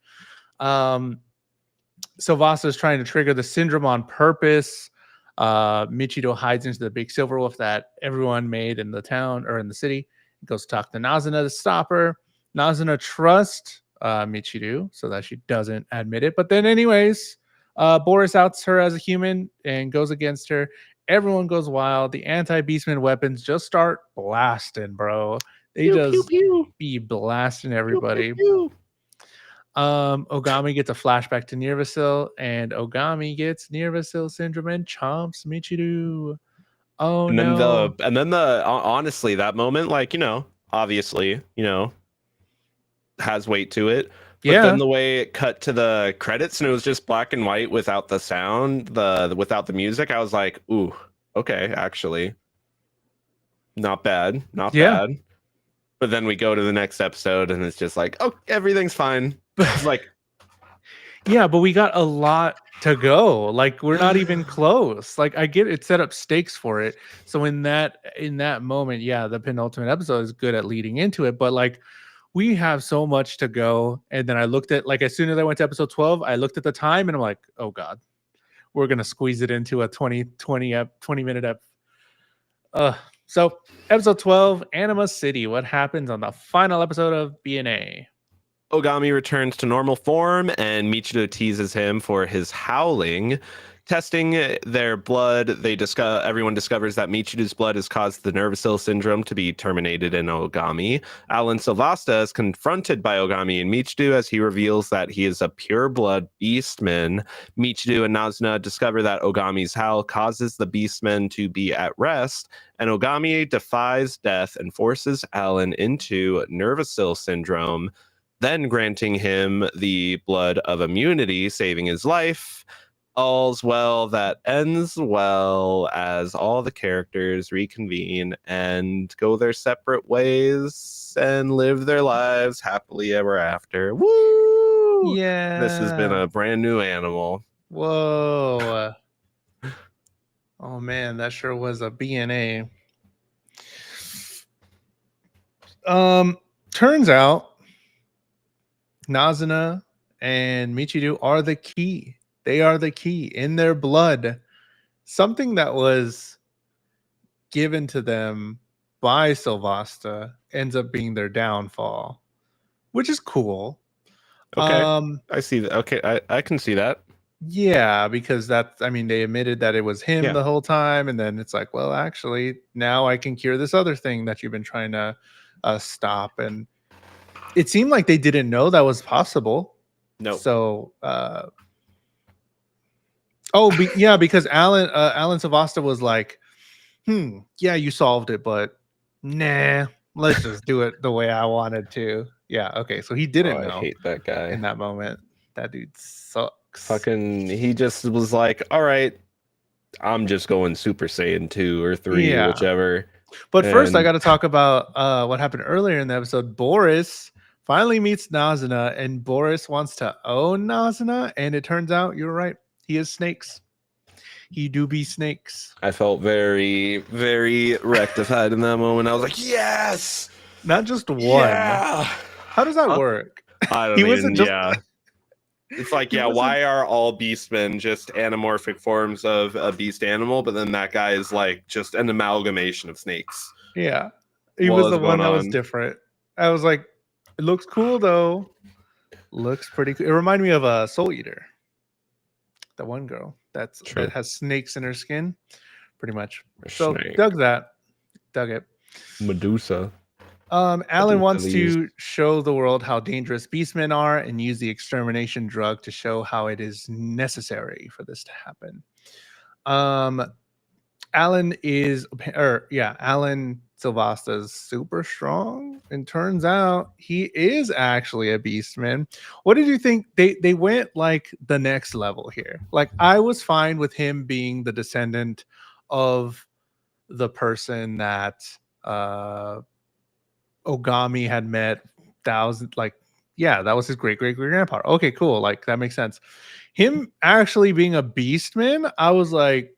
So Vasa is trying to trigger the syndrome on purpose. Michido hides into the big silver wolf that everyone made in the town or in the city. He goes to talk to Nazuna to stop her. Nazuna trusts Michiru so that she doesn't admit it. But then anyways, Boris outs her as a human and goes against her. Everyone goes wild. The anti-beastman weapons just start blasting, bro. They pew, just pew, pew. be blasting everybody. Pew, pew, pew. Ogami gets a flashback to Nirvasil, and Ogami gets Nirvasil syndrome and chomps Michiru. Oh and then no. Honestly, that moment, like, obviously, has weight to it. But then the way it cut to the credits and it was just black and white without the sound, without the music, I was like, ooh, okay, actually. Not bad. Not bad. But then we go to the next episode and it's just like, oh, everything's fine. Like, yeah, but we got a lot to go. Like, we're not even close. Like, I get it set up stakes for it. So in that moment, yeah, the penultimate episode is good at leading into it. But like, we have so much to go. And then I looked at, like, as soon as I went to episode 12, I looked at the time and I'm like, oh God, we're gonna squeeze it into a 20 minute ep. So episode 12, Anima City. What happens on the final episode of BNA? Ogami returns to normal form, and Michido teases him for his howling. Testing their blood, everyone discovers that Michido's blood has caused the Nervous syndrome to be terminated in Ogami. Alan Silvasta is confronted by Ogami and Michido as he reveals that he is a pure blood beastman. Michido and Nazuna discover that Ogami's howl causes the beastmen to be at rest, and Ogami defies death and forces Alan into Nervous syndrome, then granting him the blood of immunity, saving his life. All's well that ends well, as all the characters reconvene and go their separate ways and live their lives happily ever after. Woo! Yeah. This has been a brand new animal. Whoa. Oh man, that sure was a BNA. Turns out Nazuna and Michiru are the key. They are the key in their blood. Something that was given to them by Silvasta ends up being their downfall, which is cool. Okay. I see that. Okay, I can see that. Yeah, because they admitted that it was him the whole time, and then it's like, well, actually, now I can cure this other thing that you've been trying to stop. And it seemed like they didn't know that was possible. No. So, because Alan Silvasta was like, yeah, you solved it, but nah, let's just do it the way I wanted to. Yeah, okay. So he didn't know. I hate that guy. In that moment. That dude sucks. He just was like, all right, I'm just going Super Saiyan 2 or 3, whichever. But first, I got to talk about what happened earlier in the episode. Boris finally meets Nazuna, and Boris wants to own Nazuna, and it turns out you're right. He is snakes. He do be snakes. I felt very, very rectified in that moment. I was like, yes! Not just one. Yeah! How does that work? I don't even, It's like, why are all beastmen just anamorphic forms of a beast animal, but then that guy is like just an amalgamation of snakes? Yeah. He was the one that was different. I was like, it looks cool though. Looks pretty cool. It reminded me of a Soul Eater. The one girl that has snakes in her skin, pretty much. Dug it. Medusa. Alan wants to show the world how dangerous beastmen are and use the extermination drug to show how it is necessary for this to happen. Alan Silvasta is super strong, and turns out he is actually a beastman. What did you think? They went like the next level here. Like, I was fine with him being the descendant of the person that Ogami had met that was his great grandpa. Okay, cool. Like, that makes sense. Him actually being a beastman, I was like,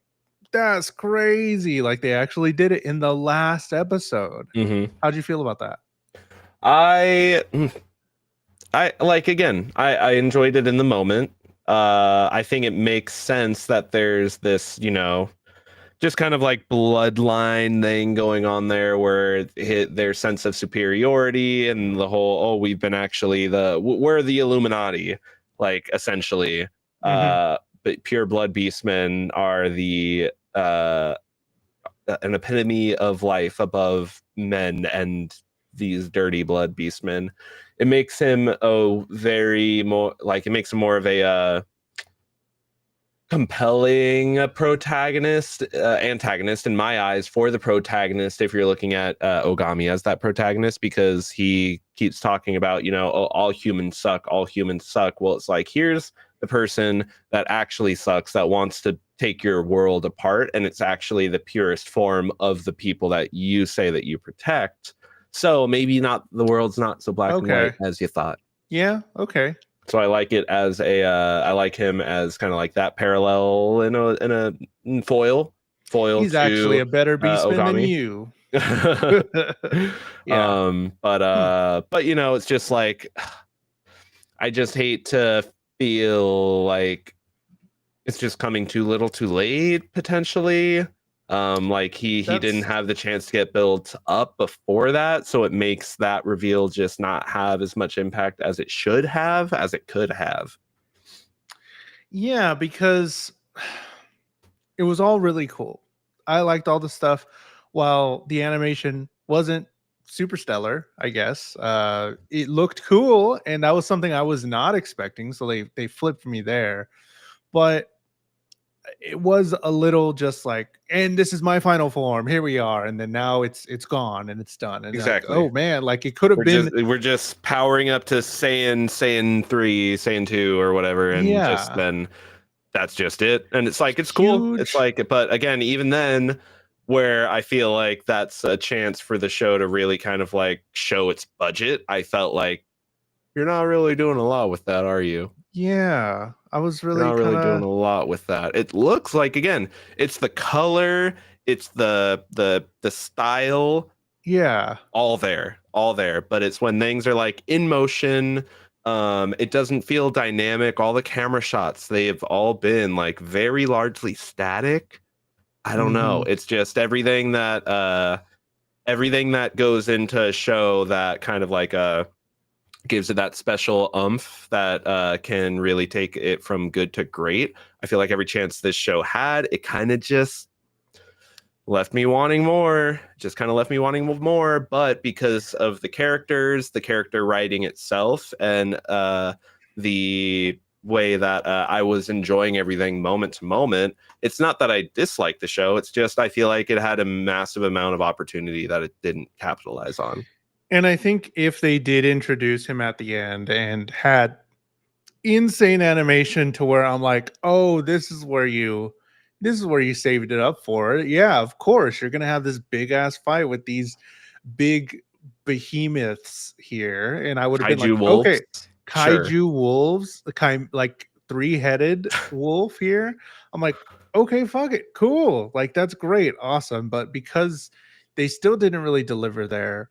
that's crazy. Like, they actually did it in the last episode. How'd you feel about that? I enjoyed it in the moment. I think it makes sense that there's this, just kind of like bloodline thing going on there, where their sense of superiority and the whole, we've been actually we're the Illuminati, like, essentially. But pure blood beastmen are the an epitome of life above men and these dirty blood beastmen. It makes him more of a compelling antagonist in my eyes for the protagonist, if you're looking at Ogami as that protagonist, because he keeps talking about, all humans suck. Well, it's like, here's the person that actually sucks, that wants to take your world apart, and it's actually the purest form of the people that you say that you protect. So maybe the world's not so black and white as you thought. Yeah, okay. So I like it as I like him as kind of like that parallel in a foil. He's actually a better beastman than you. But it's just like, I just hate to feel like it's just coming too little too late, potentially. Like he didn't That's have the chance to get built up before that, so it makes that reveal just not have as much impact as it should have, as it could have. yeah, because it was all really cool. I liked all the stuff while the animation wasn't super stellar, I guess. It looked cool and that was something I was not expecting, so they flipped me there. But it was a little just like, and this is my final form. Here we are, and then now it's gone and it's done. And like, Exactly. oh man, like it could have been. We're just powering up to Saiyan 3, Saiyan 2 or whatever, and just Yeah, then that's just it. And it's like it's cool. It's huge. like, but again, even then, where I feel like that's a chance for the show to really kind of like show its budget, I felt like you're not really doing a lot with that, are you? Yeah, I was You're really not kind really doing of. a lot with that. It looks like, again, it's the color, it's the style, Yeah. all there. But it's when things are like in motion, it doesn't feel dynamic. All the camera shots, they've all been like very largely static. I don't know. Hmm. It's just everything that goes into a show that kind of like gives it that special umph that can really take it from good to great. I feel like every chance this show had, it kind of just left me wanting more. Just kind of left me wanting more. But because of the characters, the character writing itself, and the way that I was enjoying everything moment to moment, it's not that I dislike the show. It's just I feel like it had a massive amount of opportunity that it didn't capitalize on. And I think if they did introduce him at the end and had insane animation to where I'm like, oh, this is where you saved it up for. Yeah, of course. You're gonna have this big ass fight with these big behemoths here. And I would have been like, Kaiju wolves, okay, sure. kaiju wolves, the kind like three-headed wolf here. I'm like, okay, fuck it, cool. Like that's great, awesome. But because they still didn't really deliver there.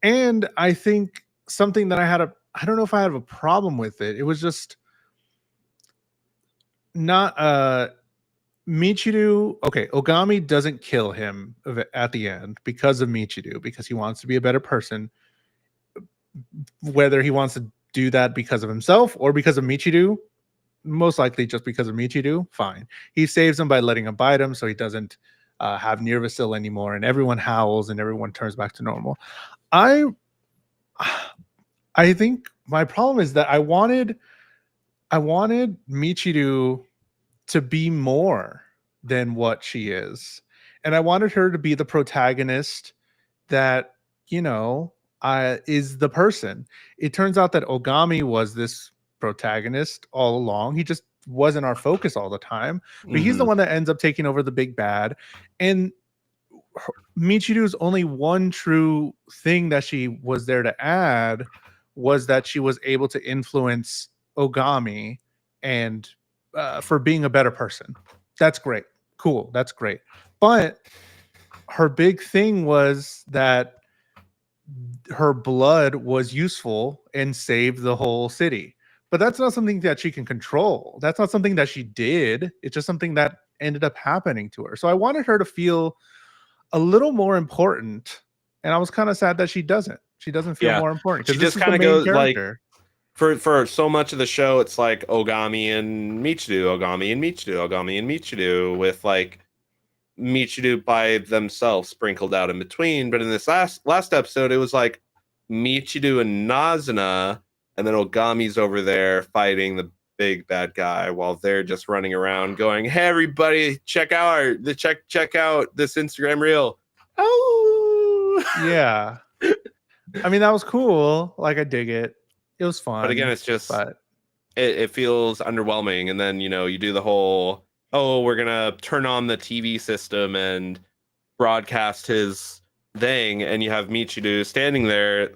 And I think something that I don't know if I have a problem with it. It was just not Michiru. Okay, Ogami doesn't kill him at the end because of Michiru because he wants to be a better person. Whether he wants to do that because of himself or because of Michiru, most likely just because of Michiru, fine. He saves him by letting him bite him so he doesn't have Nervasil anymore, and everyone howls and everyone turns back to normal. I I think my problem is that I wanted Michiru to be more than what she is. And I wanted her to be the protagonist that, you know, is the person. It turns out that Ogami was this protagonist all along. He just wasn't our focus all the time, but he's the Hmm. one that ends up taking over the big bad. And Michiru's only one true thing that she was there to add was that she was able to influence Ogami and for being a better person. That's great. Cool. That's great. But her big thing was that her blood was useful and saved the whole city. But that's not something that she can control. That's not something that she did. It's just something that ended up happening to her. So I wanted her to feel a little more important. And I was kind of sad that she doesn't. She doesn't feel Yeah, more important she because this just is the kind of main goes like character. for so much of the show, it's like Ogami and Michiru, Ogami and Michiru, Ogami and Michiru, with like Michiru by themselves sprinkled out in between. But in this last episode, it was like Michiru and Nazuna, and then Ogami's over there fighting the big bad guy while they're just running around going, "Hey everybody, check out this Instagram reel." Oh. Yeah. I mean, that was cool. Like, I dig it. It was But again, fun. it's just But it feels underwhelming. And then you do the whole, oh, we're gonna turn on the TV system and broadcast his thing, and you have Michiru standing there,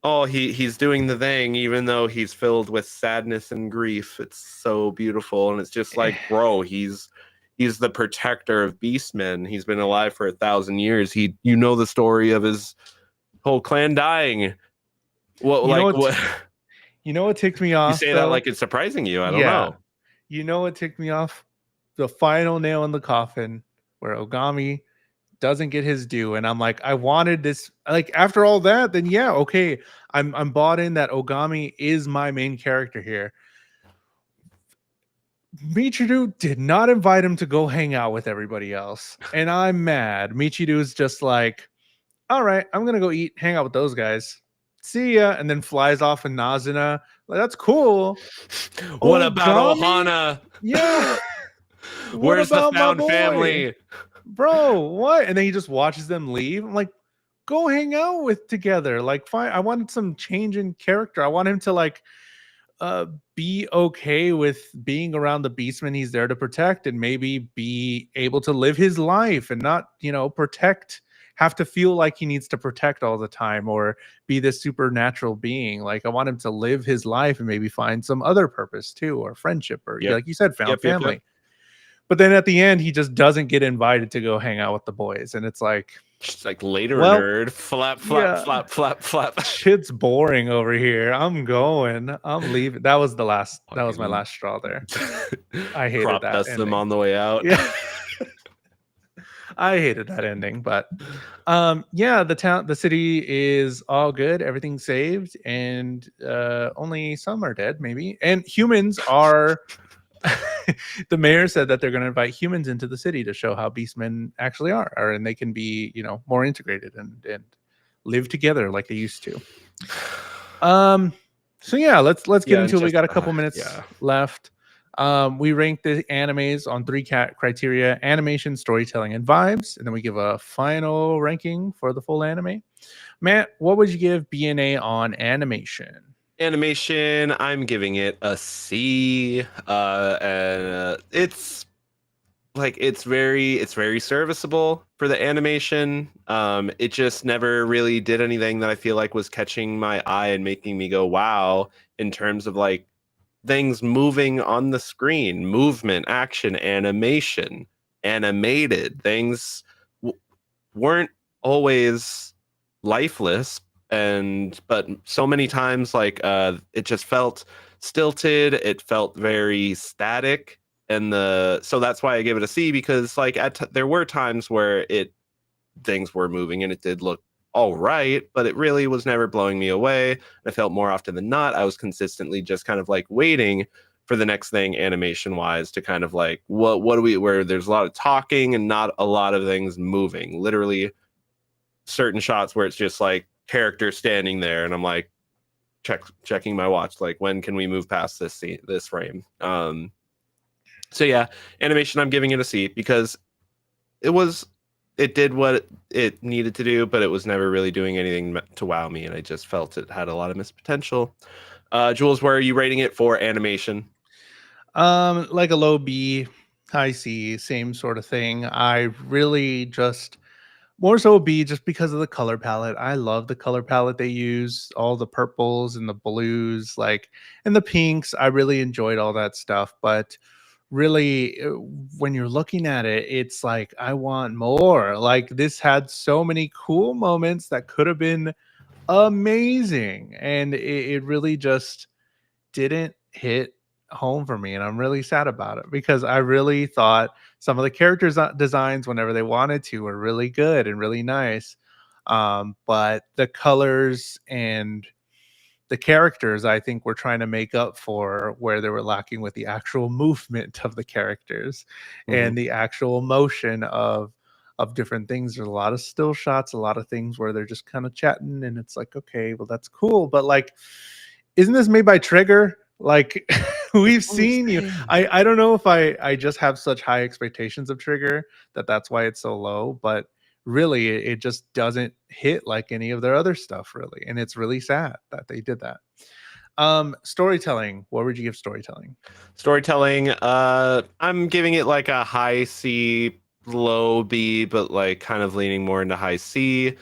oh, he's doing the thing even though he's filled with sadness and grief. It's so beautiful, and it's just eh, like, bro, he's the protector of beastmen. He's been alive for 1,000 years. You know the story of his whole clan dying. What you know like what? what You know what ticked me you off say that though? like it's surprising you. I don't Yeah. know. You know what ticked me off? the final nail in the coffin where Ogami doesn't get his due, and I'm like, I wanted this. Like after all that, then yeah, okay, I'm bought in that Ogami is my main character here. Michiru did not invite him to go hang out with everybody else, and I'm mad. Michiru is just like, all right, I'm gonna go eat, hang out with those guys. See ya, and then flies off in Nazuna. Like, that's cool. What about Ogami? Ohana? Yeah. What Where's the about my found boy? family? Bro, what? And then he just watches them leave. I'm like, go hang out with together. Like, fine. I wanted some change in character. I want him to like uh be okay with being around the beastman he's there to protect, and maybe be able to live his life and not, protect, have to feel like he needs to protect all the time or be this supernatural being. Like, I want him to live his life and maybe find some other purpose too, or friendship, or Yep. like you said, found Yep. family. But then at the end, he just doesn't get invited to go hang out with the boys. And it's like, Just like later, well, nerd. Flap, flap, yeah, flap, flap, flap. shit's boring over here. I'm going. I'm leaving. That was my Fucking last straw there. I hated crop that dust them ending. on the way out. Yeah. I hated that ending, but yeah, the city is all good, everything's saved, and only some are dead, maybe. And humans are the mayor said that they're going to invite humans into the city to show how beastmen actually are, and they can be, more integrated and live together like they used to. So yeah, let's get Yeah, into it. We just got a couple minutes left. We rank the animes on three criteria: animation, storytelling, and vibes, and then we give a final ranking for the full anime. Matt, what would you give BNA on animation? Animation, I'm giving it a C. And it's like it's very serviceable for the animation. It just never really did anything that I feel like was catching my eye and making me go wow in terms of like things moving on the screen, movement, action, animation, animated things weren't always lifeless, and but so many times like it just felt stilted, it felt very static, and so that's why I give it a C, because like there were times where things were moving and it did look all right, but it really was never blowing me away. I felt more often than not I was consistently just kind of like waiting for the next thing animation wise to kind of like what do we, where there's a lot of talking and not a lot of things moving, literally certain shots where it's just like character standing there and I'm like checking my watch, like when can we move past this frame. So yeah, animation, I'm giving it a C because it did what it needed to do, but it was never really doing anything to wow me, and I just felt it had a lot of missed potential. Jules, where are you rating it for animation? Like a low B, high C, same sort of thing. I really just more so B, just because of the color palette. I love the color palette they use, all the purples and the blues, like, and the pinks. I really enjoyed all that stuff, but really when you're looking at it, it's like I want more. Like, this had so many cool moments that could have been amazing, and it really just didn't hit home for me, and I'm really sad about it because I really thought some of the characters designs, whenever they wanted to, were really good and really nice. But the colors and the characters, I think, were trying to make up for where they were lacking with the actual movement of the characters Mm-hmm. and the actual motion of different things. There's a lot of still shots, a lot of things where they're just kind of chatting, and it's like, okay, well, that's cool, but like, isn't this made by Trigger? Like, we've seen you. I don't know if I just have such high expectations of Trigger that's why it's so low, but really it just doesn't hit like any of their other stuff, really, and it's really sad that they did that. Storytelling, what would you give storytelling? Storytelling, I'm giving it like a high C, low B, but like kind of leaning more into high C.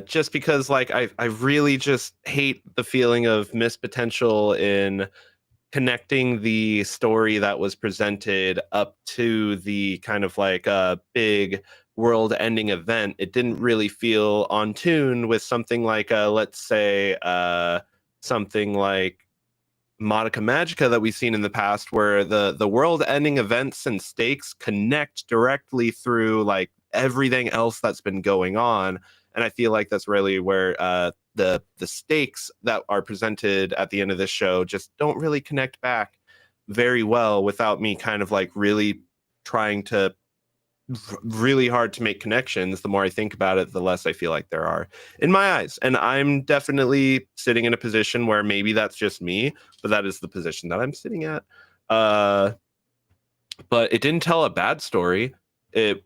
Just because like I really just hate the feeling of missed potential in connecting the story that was presented up to the kind of like a big world ending event. It didn't really feel on tune with something like let's say something like Monica Magica that we've seen in the past, where the world ending events and stakes connect directly through like everything else that's been going on. And I feel like that's really where the stakes that are presented at the end of this show just don't really connect back very well without me kind of like really trying to really hard to make connections. The more I think about it, the less I feel like there are in my eyes. And I'm definitely sitting in a position where maybe that's just me, but that is the position that I'm sitting at. But it didn't tell a bad story.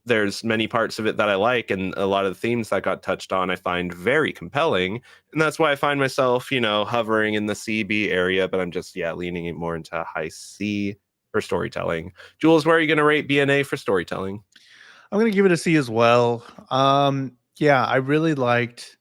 There's many parts of it that I like, and a lot of the themes that got touched on I find very compelling, and that's why I find myself, hovering in the CB area. But I'm just leaning it more into high C for storytelling. Jules, where are you going to rate BNA for storytelling? I'm gonna give it a C as well. Yeah, I really liked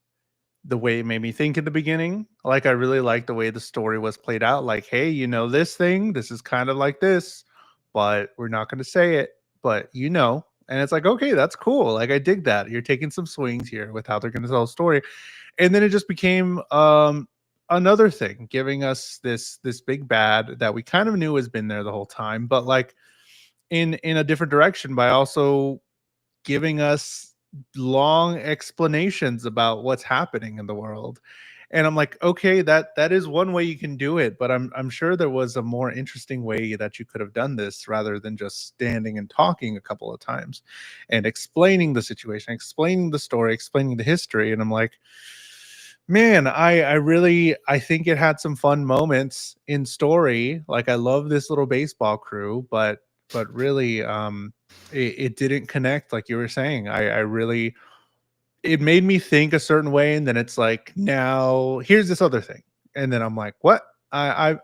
the way it made me think in the beginning. Like, I really liked the way the story was played out. Like, hey, this thing, this is kind of like this, but we're not gonna say it, but and it's like, okay, that's cool. Like, I dig that. You're taking some swings here with how they're gonna tell a story. And then it just became another thing, giving us this big bad that we kind of knew has been there the whole time, but like in a different direction by also giving us long explanations about what's happening in the world. And I'm like, okay, that is one way you can do it, but I'm sure there was a more interesting way that you could have done this rather than just standing and talking a couple of times and explaining the situation, explaining the story, explaining the history. And I'm like, man, I think it had some fun moments in story. Like, I love this little baseball crew, but really it didn't connect like you were saying. I really, it made me think a certain way, and then it's like, now here's this other thing. And then I'm like, what? I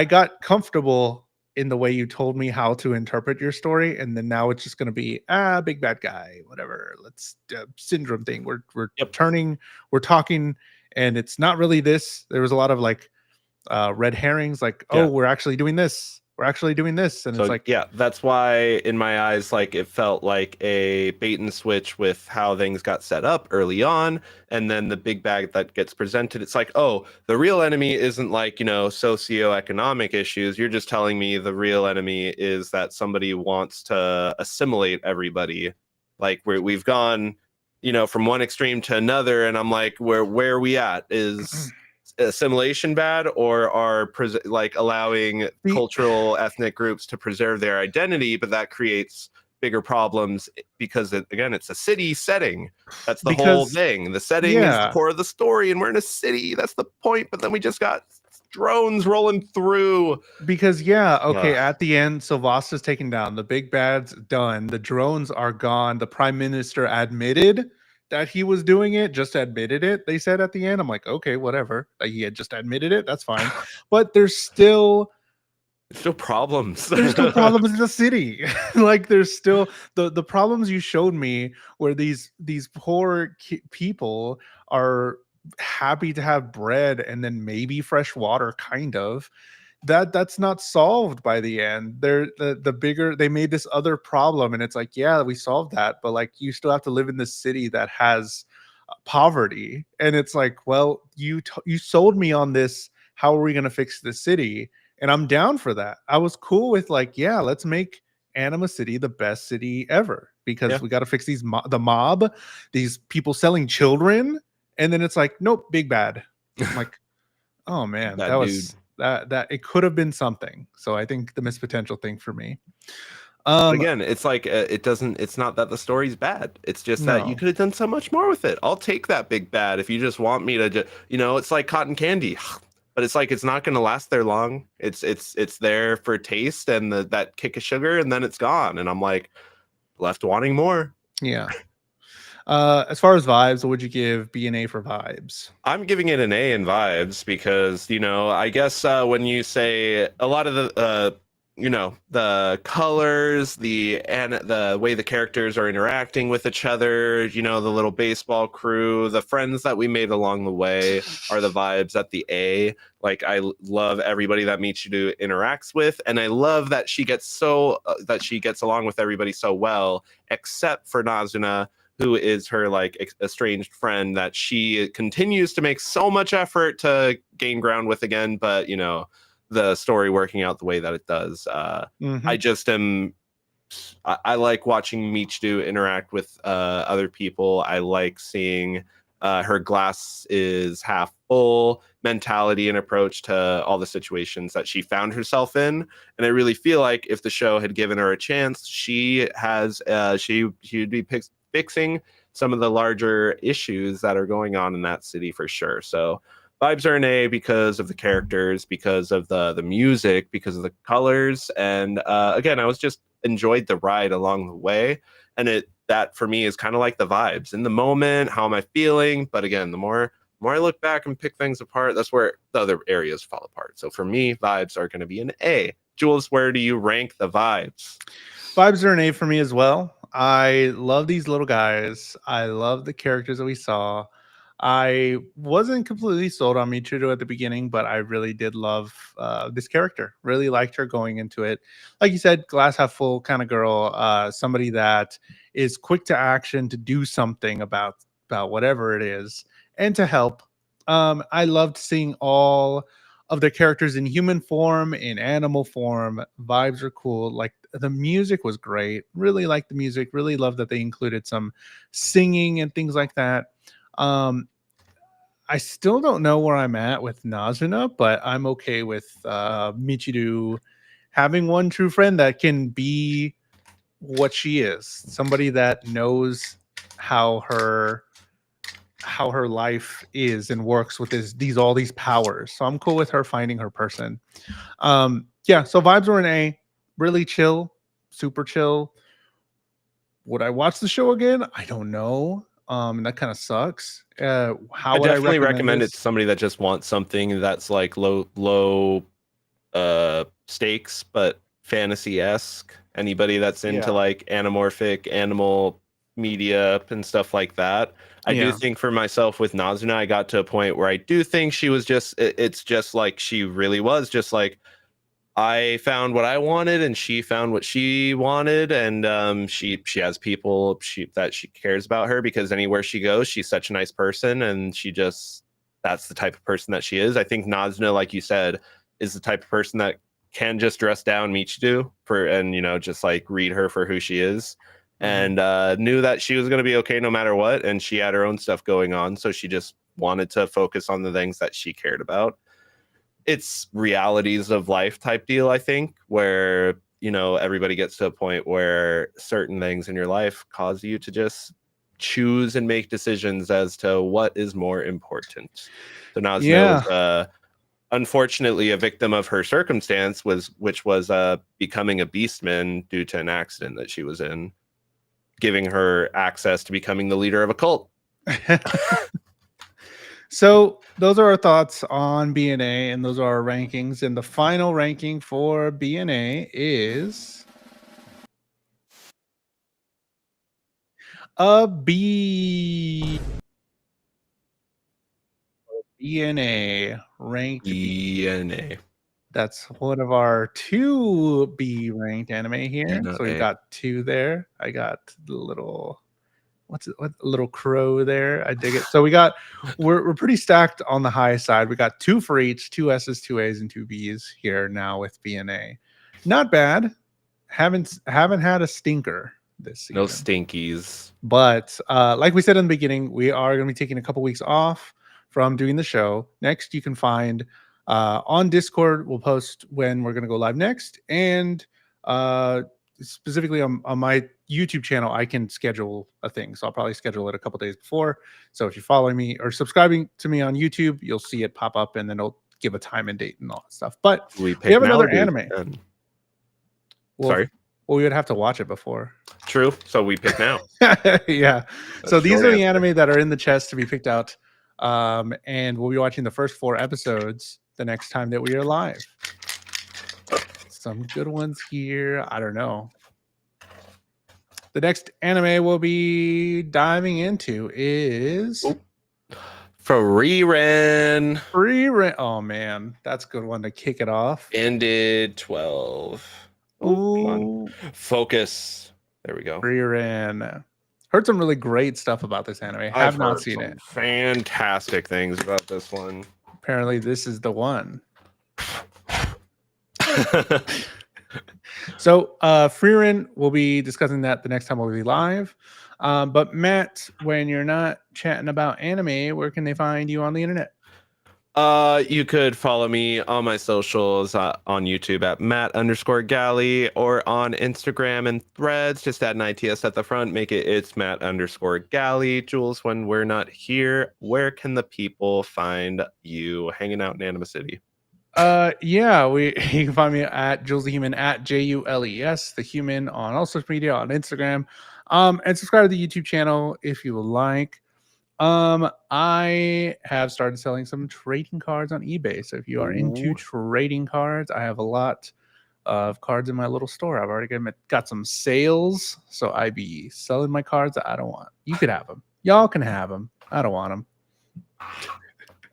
got comfortable in the way you told me how to interpret your story, and then now it's just going to be big bad guy, whatever. Let's syndrome thing. We're Yep. turning, we're talking, and it's not really this. There was a lot of like red herrings, like, oh, Yeah. we're actually doing this. We're actually doing this, and it's So like, yeah, that's why in my eyes, like it felt like a bait and switch with how things got set up early on, and then the big bag that gets presented. It's like, oh, the real enemy isn't like socioeconomic issues. You're just telling me the real enemy is that somebody wants to assimilate everybody. Like we've gone, from one extreme to another, and I'm like, where are we at? Is assimilation bad, or are like allowing the cultural ethnic groups to preserve their identity, but that creates bigger problems because again, it's a city setting. That's the whole because thing. The setting is the yeah, core of the story, and we're in a city. That's the point. But then we just got drones rolling through. because yeah, okay, Ugh. at the end, Sylvaster's taken down, the big bad's done, the drones are gone, the prime minister admitted that he was doing it, just admitted it, they said at the end. I'm like, okay, whatever, like, he had just admitted it, that's fine. But Still problems. there's still problems in the city. Like, there's still the problems you showed me, where these poor people are happy to have bread and then maybe fresh water, kind of. That's not solved by the end. They're the bigger, they made this other problem, and it's like, yeah, we solved that, but like, you still have to live in this city that has poverty. And it's like, well, you sold me on this. How are we going to fix the city? And I'm down for that. I was cool with, like, yeah, let's make Anima City the best city ever, because Yeah. we got to fix the mob, these people selling children. And then it's like, nope, big bad. I'm like, oh man, that Bad dude. was that it could have been something. So I think the missed potential thing for me. But Um, again, it's like it's not that the story's bad. It's just that you no, could have done so much more with it. I'll take that big bad if you just want me to it's like cotton candy. But it's like it's not going to last there long. It's there for taste and that kick of sugar, and then it's gone, and I'm like left wanting more. yeah. As far as vibes, what would you give BNA for vibes? I'm giving it an A in vibes because, I guess when you say a lot of the colors, the way the characters are interacting with each other, the little baseball crew, the friends that we made along the way are the vibes at the A. Like, I love everybody that Michiru interacts with, and I love that she gets along with everybody so well, except for Nazuna, who is her like estranged friend that she continues to make so much effort to gain ground with again, but you know, the story working out the way that it does. I just am. I like watching Michiru interact with other people. I like seeing her glass is half full mentality and approach to all the situations that she found herself in. And I really feel like if the show had given her a chance, she has she'd be fixing some of the larger issues that are going on in that city for sure. So vibes are an A because of the characters, because of the music, because of the colors, and again, I was just enjoyed the ride along the way, and that for me is kind of like the vibes in the moment. How am I feeling? But again, the more I look back and pick things apart, that's where the other areas fall apart. So for me, vibes are going to be an A. Jules, where do you rank the vibes? Vibes are an A for me as well. I love these little guys. I love the characters that we saw. I wasn't completely sold on Michiru at the beginning, but I really did love this character. Really liked her going into it. Like you said, glass half full kind of girl. Somebody that is quick to action to do something about whatever it is and to help. I loved seeing all of the characters in human form, in animal form. Vibes are cool. Like the music was great. Really liked the music. Really loved that they included some singing and things like that. Um, I still don't know where I'm at with Nazuna, but I'm okay with Michiru having one true friend that can be what she is. Somebody that knows how her life is and works with these all these powers. So I'm cool with her finding her person. Yeah, so vibes were an A. Really chill, super chill. Would I watch the show again? I don't know. And that kind of sucks. How I would I definitely recommend recommend it this? to somebody that just wants something that's like low stakes but fantasy-esque. Anybody that's into Yeah. like anamorphic animal media and stuff like that. I do Yeah. think for myself with Nazuna, I got to a point where I do think she was it's just like she really was just like I found what I wanted and she found what she wanted, and she has people that she cares about her because anywhere she goes she's such a nice person, and she just that's the type of person that she is. I think Nazuna, like you said, is the type of person that can just dress down Michiru for and you know just like read her for who she is, Mhm. and knew that she was going to be okay no matter what, and she had her own stuff going on, so she just wanted to focus on the things that she cared about. It's realities of life type deal, I think, where you know everybody gets to a point where certain things in your life cause you to just choose and make decisions as to what is more important. So Nazuna was Yeah. unfortunately a victim of her circumstance, which was becoming a beastman due to an accident that she was in, giving her access to becoming the leader of a cult. So those are our thoughts on BNA, and those are our rankings. And the final ranking for BNA is a B. BNA ranked B. BNA. That's one of our two B ranked anime B, here. not So we've A. got two there. I got the little what little crow there. I dig it. So we're pretty stacked on the high side. We got two for each, two S's, two A's, and two B's here now with BNA. Not bad. Haven't had a stinker this No season. stinkies. But like we said in the beginning, we are going to be taking a couple weeks off from doing the show. Next, you can find on Discord, we'll post when we're going to go live next. And specifically on my YouTube channel, I can schedule a thing. So I'll probably schedule it a couple days before. So if you're following me or subscribing to me on YouTube, you'll see it pop up and then it'll give a time and date and all that stuff. But Do we we pick have now or another do we anime. pick then? Well, Sorry. well, we would have to watch it before. True. So we pick now. Yeah. That's So these short are the answer. anime that are in the chest to be picked out. And we'll be watching the first 4 episodes the next time that we are live. Some good ones here. I don't know. The next anime we'll be diving into is Frieren Oh man, that's a good one to kick it off. ended 12. Oh, come on. Ooh, Focus. There we go. Frieren. Heard some really great stuff about this anime. Have not heard seen some it. fantastic things about this one. Apparently, this is the one. So, Freerin, we'll be discussing that the next time we'll be live. But Matt, when you're not chatting about anime, where can they find you on the internet? You could follow me on my socials on YouTube at Matt_Galley or on Instagram and Threads. Just add an ITS at the front. Make it it's Matt_Galley. Jules, when we're not here, where can the people find you hanging out in Anima City? Yeah, you can find me at JulesTheHuman at JULES the human on all social media on Instagram. And subscribe to the YouTube channel if you would like. I have started selling some trading cards on eBay. So if you are into trading cards, I have a lot of cards in my little store. I've already got some sales, so I be selling my cards that I don't want. You could have them. Y'all can have them. I don't want them.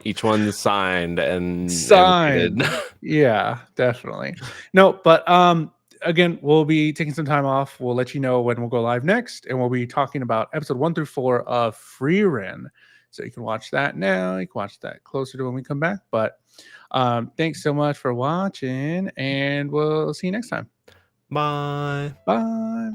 Each one's signed and Signed. rated. Yeah, definitely. No, but again, we'll be taking some time off. We'll let you know when we'll go live next, and we'll be talking about episode 1 through 4 of Freerin. So you can watch that now. You can watch that closer to when we come back. But thanks so much for watching, and we'll see you next time. Bye. Bye.